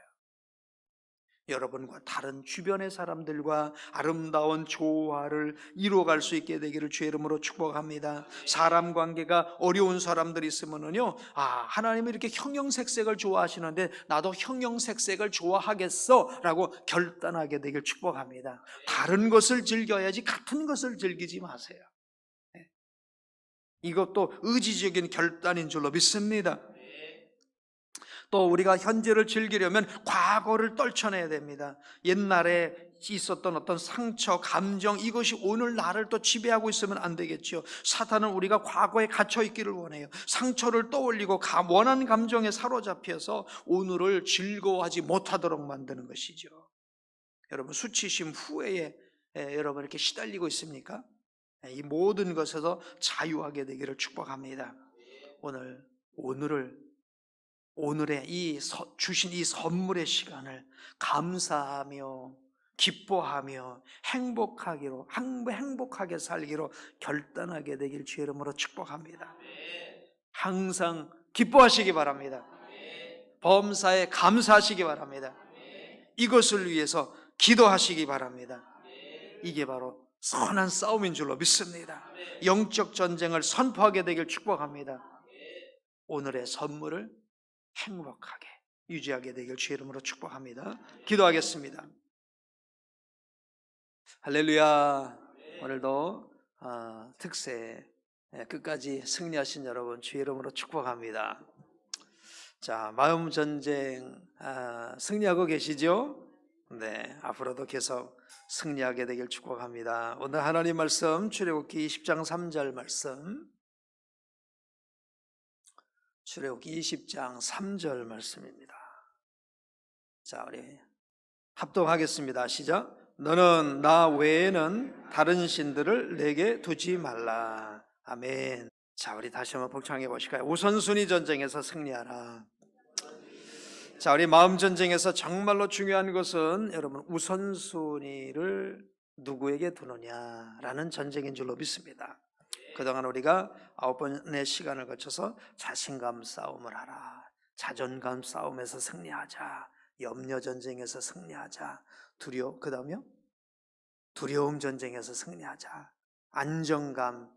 S1: 여러분과 다른 주변의 사람들과 아름다운 조화를 이루어갈 수 있게 되기를 주의 이름으로 축복합니다. 사람 관계가 어려운 사람들이 있으면요, 하나님이 이렇게 형형색색을 좋아하시는데 나도 형형색색을 좋아하겠어 라고 결단하게 되길 축복합니다. 다른 것을 즐겨야지 같은 것을 즐기지 마세요. 이것도 의지적인 결단인 줄로 믿습니다. 또 우리가 현재를 즐기려면 과거를 떨쳐내야 됩니다. 옛날에 있었던 어떤 상처, 감정, 이것이 오늘 나를 또 지배하고 있으면 안 되겠죠. 사탄은 우리가 과거에 갇혀 있기를 원해요. 상처를 떠올리고 원한 감정에 사로잡혀서 오늘을 즐거워하지 못하도록 만드는 것이죠. 여러분 수치심 후회에 여러분 이렇게 시달리고 있습니까? 이 모든 것에서 자유하게 되기를 축복합니다. 오늘의 주신 이 선물의 시간을 감사하며 기뻐하며 행복하게 살기로 결단하게 되길 주의 이름으로 축복합니다. 항상 기뻐하시기 바랍니다. 범사에 감사하시기 바랍니다. 이것을 위해서 기도하시기 바랍니다. 이게 바로 선한 싸움인 줄로 믿습니다. 영적 전쟁을 선포하게 되길 축복합니다. 오늘의 선물을 행복하게 유지하게 되길 주의 이름으로 축복합니다. 기도하겠습니다. 할렐루야. 오늘도 특세 끝까지 승리하신 여러분 주의 이름으로 축복합니다. 자, 마음 전쟁 승리하고 계시죠? 네, 앞으로도 계속 승리하게 되길 축복합니다. 오늘 하나님 말씀 출애굽기 20장 3절 말씀, 출애굽기 20장 3절 말씀입니다. 자, 우리 합독하겠습니다. 시작. 너는 나 외에는 다른 신들을 내게 두지 말라. 아멘. 자, 우리 다시 한번 복창해 보실까요? 우선순위 전쟁에서 승리하라. 자, 우리 마음 전쟁에서 정말로 중요한 것은 여러분 우선순위를 누구에게 두느냐라는 전쟁인 줄로 믿습니다. 그동안 우리가 9번의 시간을 거쳐서 자신감 싸움을 하라, 자존감 싸움에서 승리하자, 염려 전쟁에서 승리하자, 그 다음에요? 두려움 전쟁에서 승리하자, 안정감,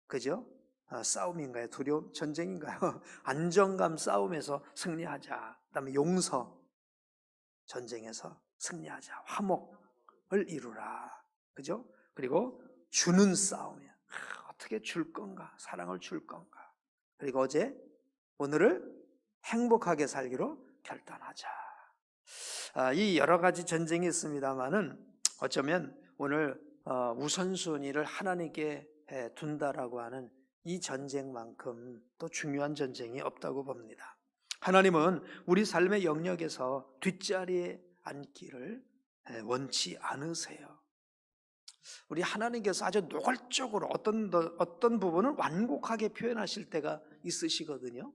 S1: 그죠? 싸움인가요? 두려움 전쟁인가요? 안정감 싸움에서 승리하자. 그다음에 용서 전쟁에서 승리하자. 화목을 이루라. 그죠? 그리고 주는 싸움이야. 어떻게 줄 건가? 사랑을 줄 건가? 그리고 오늘을 행복하게 살기로 결단하자. 이 여러 가지 전쟁이 있습니다만은 어쩌면 오늘 우선순위를 하나님께 둔다라고 하는 이 전쟁만큼 또 중요한 전쟁이 없다고 봅니다. 하나님은 우리 삶의 영역에서 뒷자리에 앉기를 원치 않으세요. 우리 하나님께서 아주 노골적으로 어떤 부분을 완곡하게 표현하실 때가 있으시거든요.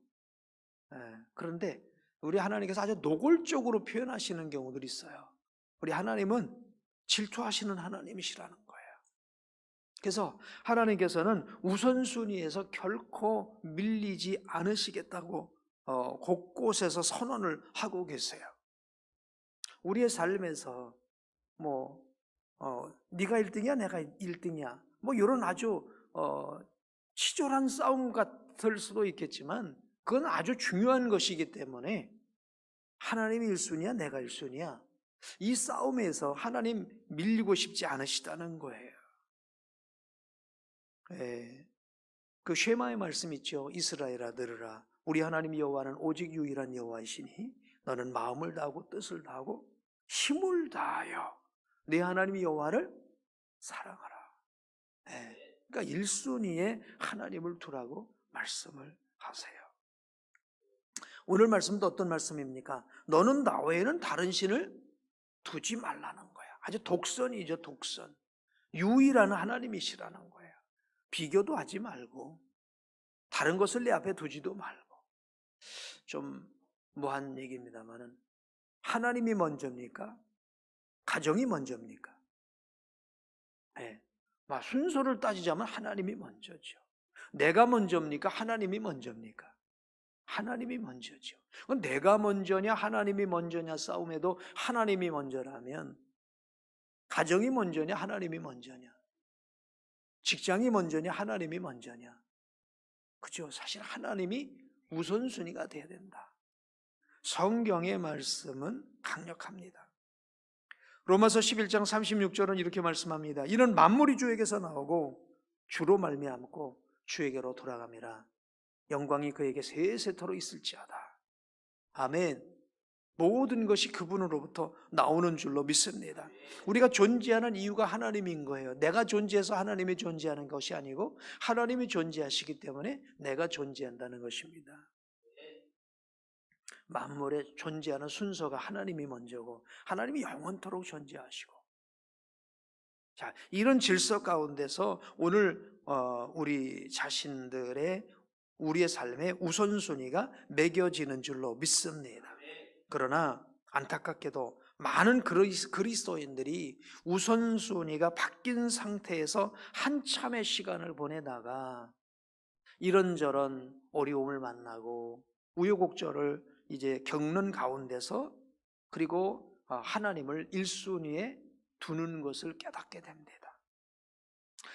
S1: 그런데 우리 하나님께서 아주 노골적으로 표현하시는 경우들이 있어요. 우리 하나님은 질투하시는 하나님이시라는 거예요. 그래서 하나님께서는 우선순위에서 결코 밀리지 않으시겠다고 곳곳에서 선언을 하고 계세요. 우리의 삶에서 네가 1등이야 내가 1등이야 이런 아주 치졸한 싸움 같을 수도 있겠지만 그건 아주 중요한 것이기 때문에 하나님이 1순위야 내가 1순위야 이 싸움에서 하나님 밀리고 싶지 않으시다는 거예요. 그 쉐마의 말씀 있죠. 이스라엘아 들으라 우리 하나님 여호와는 오직 유일한 여호와이시니 너는 마음을 다하고 뜻을 다하고 힘을 다하여 네 하나님 여호와를 사랑하라. 그러니까 1순위에 하나님을 두라고 말씀을 하세요. 오늘 말씀도 어떤 말씀입니까? 너는 나 외에는 다른 신을 두지 말라는 거야. 아주 독선이죠, 독선. 유일한 하나님이시라는 거예요. 비교도 하지 말고 다른 것을 내 앞에 두지도 말고. 좀 무한 얘기입니다만은 하나님이 먼저입니까? 가정이 먼저입니까? 순서를 따지자면 하나님이 먼저죠. 내가 먼저입니까? 하나님이 먼저입니까? 하나님이 먼저죠. 내가 먼저냐 하나님이 먼저냐 싸움에도 하나님이 먼저라면 가정이 먼저냐 하나님이 먼저냐 직장이 먼저냐 하나님이 먼저냐 그죠? 사실 하나님이 우선순위가 돼야 된다. 성경의 말씀은 강력합니다. 로마서 11장 36절은 이렇게 말씀합니다. 이는 만물이 주에게서 나오고 주로 말미암고 주에게로 돌아갑니다. 영광이 그에게 세세토록 있을지어다. 아멘. 모든 것이 그분으로부터 나오는 줄로 믿습니다. 우리가 존재하는 이유가 하나님인 거예요. 내가 존재해서 하나님이 존재하는 것이 아니고 하나님이 존재하시기 때문에 내가 존재한다는 것입니다. 만물에 존재하는 순서가 하나님이 먼저고 하나님이 영원토록 존재하시고 자, 이런 질서 가운데서 오늘 우리 자신들의 우리의 삶의 우선순위가 매겨지는 줄로 믿습니다. 그러나 안타깝게도 많은 그리스도인들이 우선순위가 바뀐 상태에서 한참의 시간을 보내다가 이런저런 어려움을 만나고 우여곡절을 이제 겪는 가운데서 그리고 하나님을 1순위에 두는 것을 깨닫게 됩니다.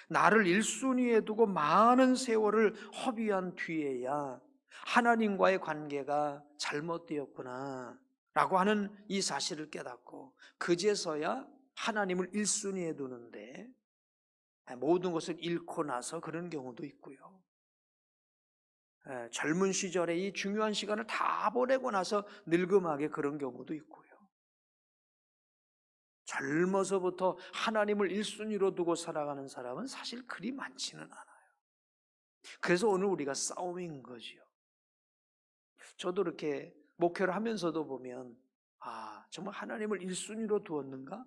S1: 나를 1순위에 두고 많은 세월을 허비한 뒤에야 하나님과의 관계가 잘못되었구나 라고 하는 이 사실을 깨닫고 그제서야 하나님을 1순위에 두는데 모든 것을 잃고 나서 그런 경우도 있고요. 젊은 시절에 이 중요한 시간을 다 보내고 나서 늙음하게 그런 경우도 있고요. 젊어서부터 하나님을 1순위로 두고 살아가는 사람은 사실 그리 많지는 않아요. 그래서 오늘 우리가 싸움인 거지요. 저도 이렇게 목회를 하면서도 보면 정말 하나님을 1순위로 두었는가?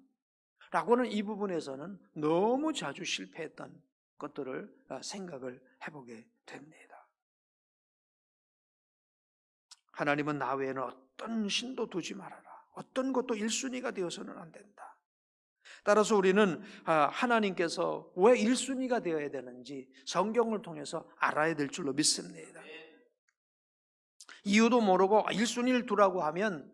S1: 라고는 이 부분에서는 너무 자주 실패했던 것들을 생각을 해보게 됩니다. 하나님은 나 외에는 어떤 신도 두지 말아라. 어떤 것도 1순위가 되어서는 안 된다. 따라서 우리는 하나님께서 왜 1순위가 되어야 되는지 성경을 통해서 알아야 될 줄로 믿습니다. 이유도 모르고 1순위를 두라고 하면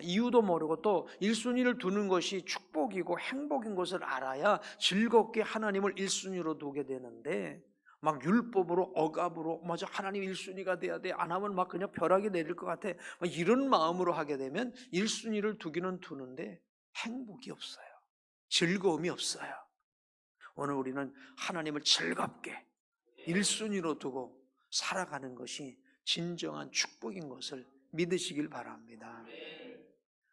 S1: 이유도 모르고 또 1순위를 두는 것이 축복이고 행복인 것을 알아야 즐겁게 하나님을 1순위로 두게 되는데, 막 율법으로 억압으로 맞아 하나님 1순위가 돼야 돼, 안 하면 막 그냥 벼락이 내릴 것 같아, 이런 마음으로 하게 되면 1순위를 두기는 두는데 행복이 없어요. 즐거움이 없어요. 오늘 우리는 하나님을 즐겁게 1순위로 두고 살아가는 것이 진정한 축복인 것을 믿으시길 바랍니다.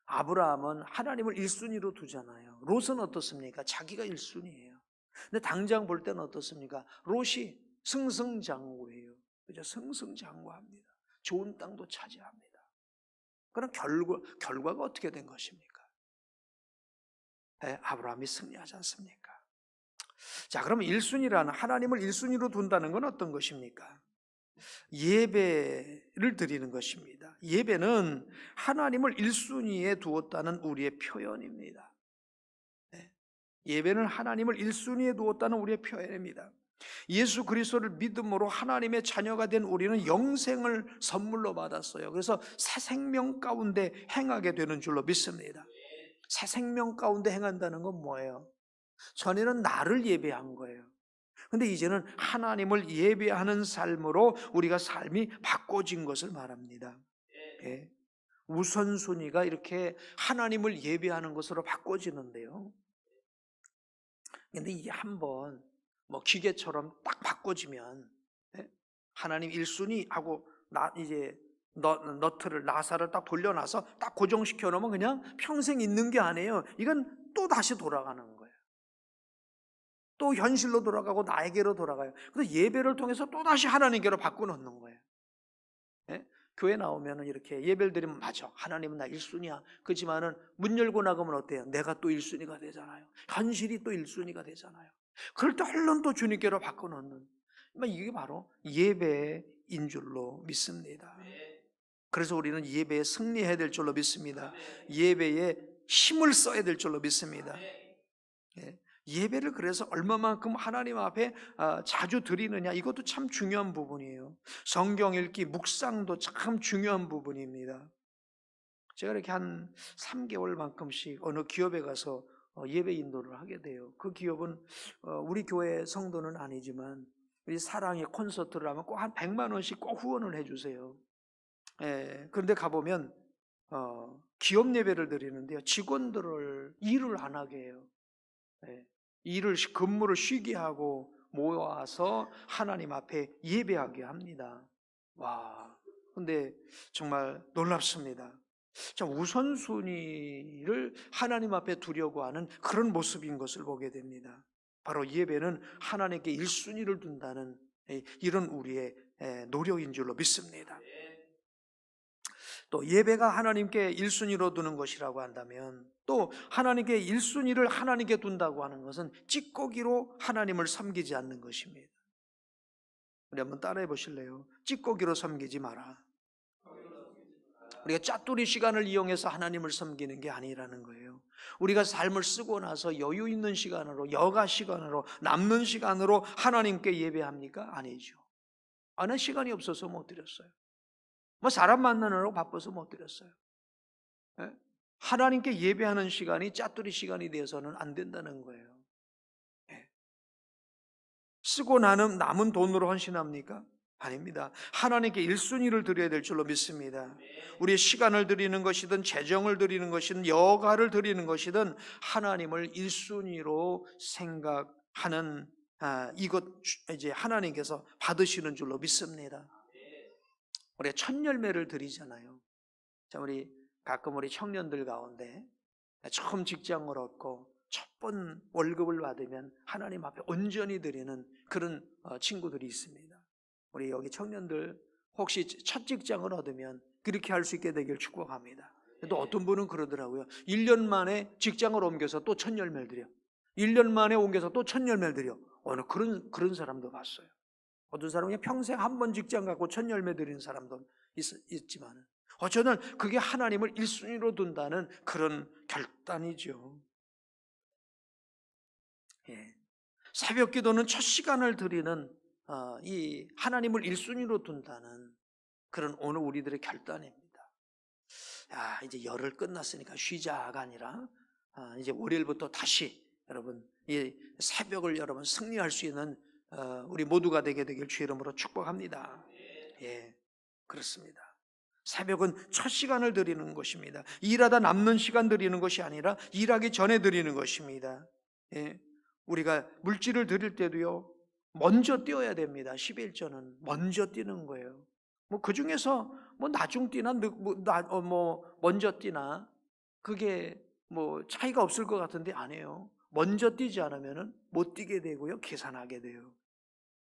S1: 아브라함은 하나님을 1순위로 두잖아요. 롯은 어떻습니까? 자기가 1순위예요. 근데 당장 볼 때는 어떻습니까? 롯이 승승장구예요. 그죠? 승승장구합니다. 좋은 땅도 차지합니다. 그럼 결과가 어떻게 된 것입니까? 아브라함이 승리하지 않습니까? 자, 그러면 1순위라는, 하나님을 1순위로 둔다는 건 어떤 것입니까? 예배를 드리는 것입니다. 예배는 하나님을 1순위에 두었다는 우리의 표현입니다. 예배는 하나님을 1순위에 두었다는 우리의 표현입니다. 예수 그리스도를 믿음으로 하나님의 자녀가 된 우리는 영생을 선물로 받았어요. 그래서 새 생명 가운데 행하게 되는 줄로 믿습니다. 새 생명 가운데 행한다는 건 뭐예요? 전에는 나를 예배한 거예요. 근데 이제는 하나님을 예배하는 삶으로 우리가 삶이 바꿔진 것을 말합니다. 예. 우선순위가 이렇게 하나님을 예배하는 것으로 바꿔지는데요. 근데 이게 한번 기계처럼 딱 바꿔지면, 하나님 1순위 하고 이제 너트를, 나사를 딱 돌려놔서 딱 고정시켜 놓으면 그냥 평생 있는 게 아니에요. 이건 또 다시 돌아가는 거예요. 또 현실로 돌아가고 나에게로 돌아가요. 그래서 예배를 통해서 또 다시 하나님께로 바꿔놓는 거예요. 교회 나오면 이렇게 예배를 드리면 맞아, 하나님은 나 1순위야. 그렇지만은 문 열고 나가면 어때요? 내가 또 1순위가 되잖아요. 현실이 또 1순위가 되잖아요. 그럴 때 얼른 또 주님께로 바꿔놓는, 이게 바로 예배인 줄로 믿습니다. 그래서 우리는 예배에 승리해야 될 줄로 믿습니다. 예배에 힘을 써야 될 줄로 믿습니다. 예배를 그래서 얼마만큼 하나님 앞에 자주 드리느냐, 이것도 참 중요한 부분이에요. 성경 읽기, 묵상도 참 중요한 부분입니다. 제가 이렇게 한 3개월만큼씩 어느 기업에 가서 예배 인도를 하게 돼요. 그 기업은 우리 교회 성도는 아니지만 우리 사랑의 콘서트를 하면 꼭 한 100만 원씩 꼭 후원을 해주세요. 그런데 가보면 기업 예배를 드리는데요, 직원들을 일을 안 하게 해요. 근무를 쉬게 하고 모아서 하나님 앞에 예배하게 합니다. 와, 근데 정말 놀랍습니다. 자, 우선순위를 하나님 앞에 두려고 하는 그런 모습인 것을 보게 됩니다. 바로 예배는 하나님께 1순위를 둔다는 이런 우리의 노력인 줄로 믿습니다. 또 예배가 하나님께 1순위로 두는 것이라고 한다면, 또 하나님께 1순위를 하나님께 둔다고 하는 것은 찌꺼기로 하나님을 섬기지 않는 것입니다. 우리 한번 따라해 보실래요? 찌꺼기로 섬기지 마라. 우리가 짜투리 시간을 이용해서 하나님을 섬기는 게 아니라는 거예요. 우리가 삶을 쓰고 나서 여유 있는 시간으로, 여가 시간으로, 남는 시간으로 하나님께 예배합니까? 아니죠. 나 시간이 없어서 못 드렸어요. 사람 만나느라고 바빠서 못 드렸어요. 하나님께 예배하는 시간이 짜투리 시간이 되어서는 안 된다는 거예요. 쓰고 남은 돈으로 헌신합니까? 아닙니다. 하나님께 1순위를 드려야 될 줄로 믿습니다. 우리의 시간을 드리는 것이든 재정을 드리는 것이든 여가를 드리는 것이든 하나님을 1순위로 생각하는 이것 이제 하나님께서 받으시는 줄로 믿습니다. 우리가 첫 열매를 드리잖아요. 자, 가끔 우리 청년들 가운데 처음 직장을 얻고 첫 번 월급을 받으면 하나님 앞에 온전히 드리는 그런 친구들이 있습니다. 우리 여기 청년들 혹시 첫 직장을 얻으면 그렇게 할 수 있게 되길 축복합니다. 또 어떤 분은 그러더라고요. 1년 만에 직장을 옮겨서 또 첫 열매를 드려. 1년 만에 옮겨서 또 첫 열매를 드려. 어느 그런 사람도 봤어요. 어떤 사람은 평생 한 번 직장 갖고 첫 열매 드리는 사람도 있지만, 어쩌면 그게 하나님을 1순위로 둔다는 그런 결단이죠. 예. 새벽 기도는 첫 시간을 드리는 이 하나님을 1순위로 둔다는 그런 오늘 우리들의 결단입니다. 이제 열흘 끝났으니까 쉬자가 아니라 이제 월요일부터 다시 여러분 이 새벽을 여러분 승리할 수 있는 우리 모두가 되게 되길 주의 이름으로 축복합니다. 예, 그렇습니다. 새벽은 첫 시간을 드리는 것입니다. 일하다 남는 시간 드리는 것이 아니라 일하기 전에 드리는 것입니다. 예, 우리가 물질을 드릴 때도요 먼저 띄어야 됩니다. 11조는 먼저 띄는 거예요. 뭐 그 중에서 뭐 나중 띄나 먼저 띄나 그게 뭐 차이가 없을 것 같은데 아니에요. 먼저 띄지 않으면은 못 띄게 되고요 계산하게 돼요.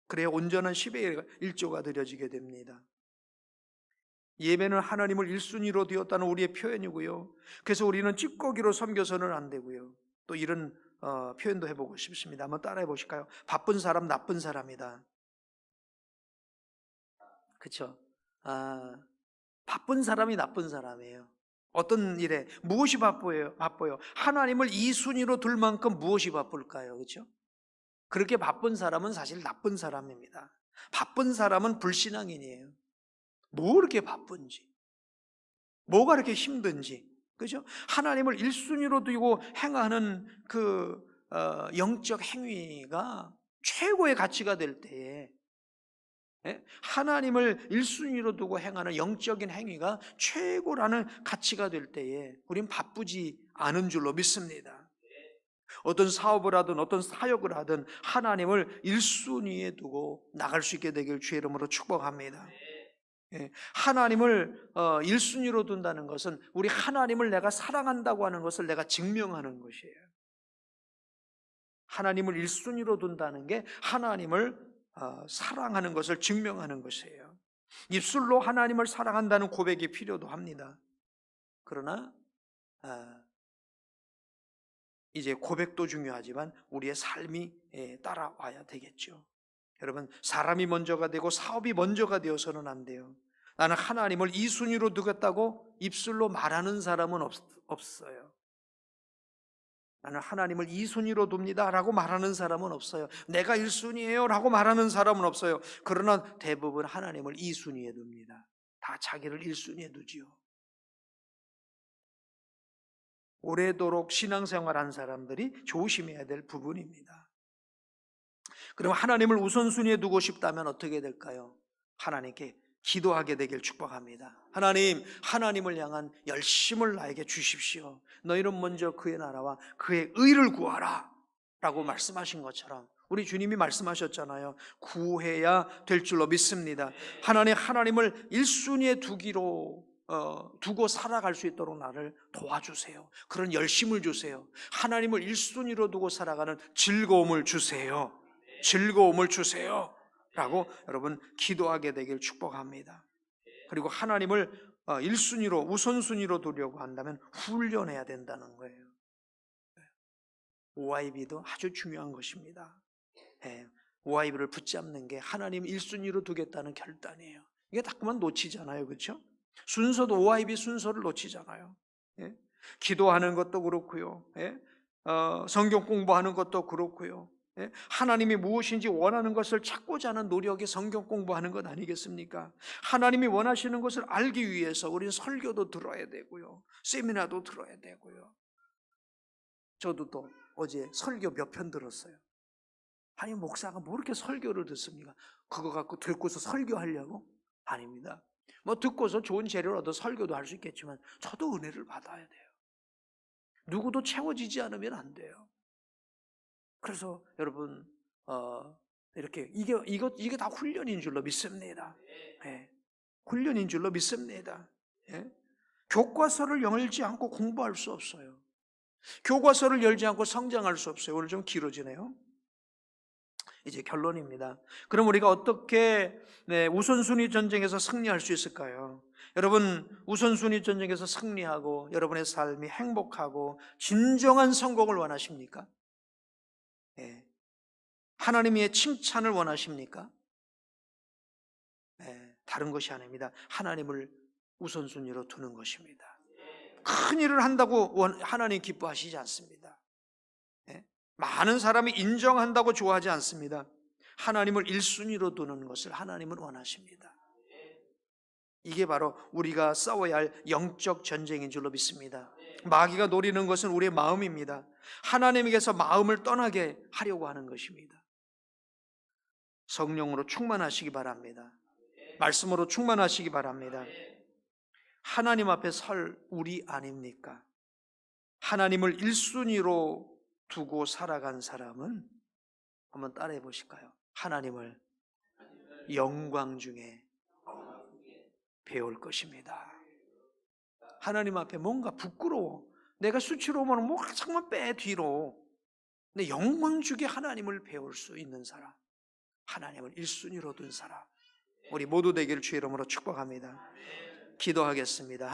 S1: 그래야 온전한 10의 1조가 드려지게 됩니다. 예배는 하나님을 1순위로 되었다는 우리의 표현이고요. 그래서 우리는 찌꺼기로 섬겨서는 안 되고요. 또 이런 표현도 해보고 싶습니다. 한번 따라해 보실까요? 바쁜 사람 나쁜 사람이다. 그렇죠? 바쁜 사람이 나쁜 사람이에요. 어떤 일에 무엇이 바빠요? 하나님을 2순위로 둘 만큼 무엇이 바쁠까요? 그렇죠? 그렇게 바쁜 사람은 사실 나쁜 사람입니다. 바쁜 사람은 불신앙인이에요. 뭐 그렇게 바쁜지, 뭐가 그렇게 힘든지, 그죠? 하나님을 1순위로 두고 행하는 그 영적 행위가 최고의 가치가 될 때에, 하나님을 1순위로 두고 행하는 영적인 행위가 최고라는 가치가 될 때에 우린 바쁘지 않은 줄로 믿습니다. 어떤 사업을 하든 어떤 사역을 하든 하나님을 1순위에 두고 나갈 수 있게 되길 주의 이름으로 축복합니다. 하나님을 1순위로 둔다는 것은 우리 하나님을 내가 사랑한다고 하는 것을 내가 증명하는 것이에요. 하나님을 1순위로 둔다는 게 하나님을 사랑하는 것을 증명하는 것이에요. 입술로 하나님을 사랑한다는 고백이 필요도 합니다. 그러나 이제 고백도 중요하지만 우리의 삶이 따라와야 되겠죠. 여러분, 사람이 먼저가 되고 사업이 먼저가 되어서는 안 돼요. 나는 하나님을 2순위로 두겠다고 입술로 말하는 사람은 없어요. 나는 하나님을 2순위로 둡니다 라고 말하는 사람은 없어요. 내가 1순위예요 라고 말하는 사람은 없어요. 그러나 대부분 하나님을 2순위에 둡니다. 다 자기를 1순위에 두지요. 오래도록 신앙생활한 사람들이 조심해야 될 부분입니다. 그럼 하나님을 우선순위에 두고 싶다면 어떻게 될까요? 하나님께 기도하게 되길 축복합니다. 하나님을 향한 열심을 나에게 주십시오. 너희는 먼저 그의 나라와 그의 의를 구하라 라고 말씀하신 것처럼 우리 주님이 말씀하셨잖아요. 구해야 될 줄로 믿습니다. 하나님을 1순위에 두고 살아갈 수 있도록 나를 도와주세요. 그런 열심을 주세요. 하나님을 1순위로 두고 살아가는 즐거움을 주세요. 라고 여러분 기도하게 되길 축복합니다. 그리고 하나님을 1순위로 우선순위로 두려고 한다면 훈련해야 된다는 거예요. OIB도 아주 중요한 것입니다. OIB를 붙잡는 게 하나님 1순위로 두겠다는 결단이에요. 이게 자꾸만 놓치잖아요. 그렇죠? 순서도 OIB 순서를 놓치잖아요. 기도하는 것도 그렇고요. 성경 공부하는 것도 그렇고요. 하나님이 무엇인지 원하는 것을 찾고자 하는 노력이 성경 공부하는 것 아니겠습니까? 하나님이 원하시는 것을 알기 위해서 우리는 설교도 들어야 되고요. 세미나도 들어야 되고요. 저도 또 어제 설교 몇 편 들었어요. 아니 목사가 뭐 이렇게 설교를 듣습니까? 그거 갖고 듣고서 설교하려고? 아닙니다. 뭐 듣고서 좋은 재료를 얻어 설교도 할 수 있겠지만 저도 은혜를 받아야 돼요. 누구도 채워지지 않으면 안 돼요. 그래서 여러분 이렇게 이게 다 훈련인 줄로 믿습니다. 훈련인 줄로 믿습니다. 교과서를 열지 않고 공부할 수 없어요. 교과서를 열지 않고 성장할 수 없어요. 오늘 좀 길어지네요. 이제 결론입니다. 그럼 우리가 어떻게 우선순위 전쟁에서 승리할 수 있을까요? 여러분, 우선순위 전쟁에서 승리하고 여러분의 삶이 행복하고 진정한 성공을 원하십니까? 하나님의 칭찬을 원하십니까? 다른 것이 아닙니다. 하나님을 우선순위로 두는 것입니다. 큰 일을 한다고 하나님 기뻐하시지 않습니다. 많은 사람이 인정한다고 좋아하지 않습니다. 하나님을 1순위로 두는 것을 하나님은 원하십니다. 이게 바로 우리가 싸워야 할 영적 전쟁인 줄로 믿습니다. 마귀가 노리는 것은 우리의 마음입니다. 하나님에게서 마음을 떠나게 하려고 하는 것입니다. 성령으로 충만하시기 바랍니다. 말씀으로 충만하시기 바랍니다. 하나님 앞에 설 우리 아닙니까? 하나님을 1순위로 두고 살아간 사람은 한번 따라해 보실까요? 하나님을 영광 중에 배울 것입니다. 하나님 앞에 뭔가 부끄러워. 내가 수치로우면 뭐 잠깐만 빼 뒤로. 근데 영광 중에 하나님을 배울 수 있는 사람, 하나님을 1순위로 둔 사람, 우리 모두 되기를 주의 이름으로 축복합니다. 기도하겠습니다.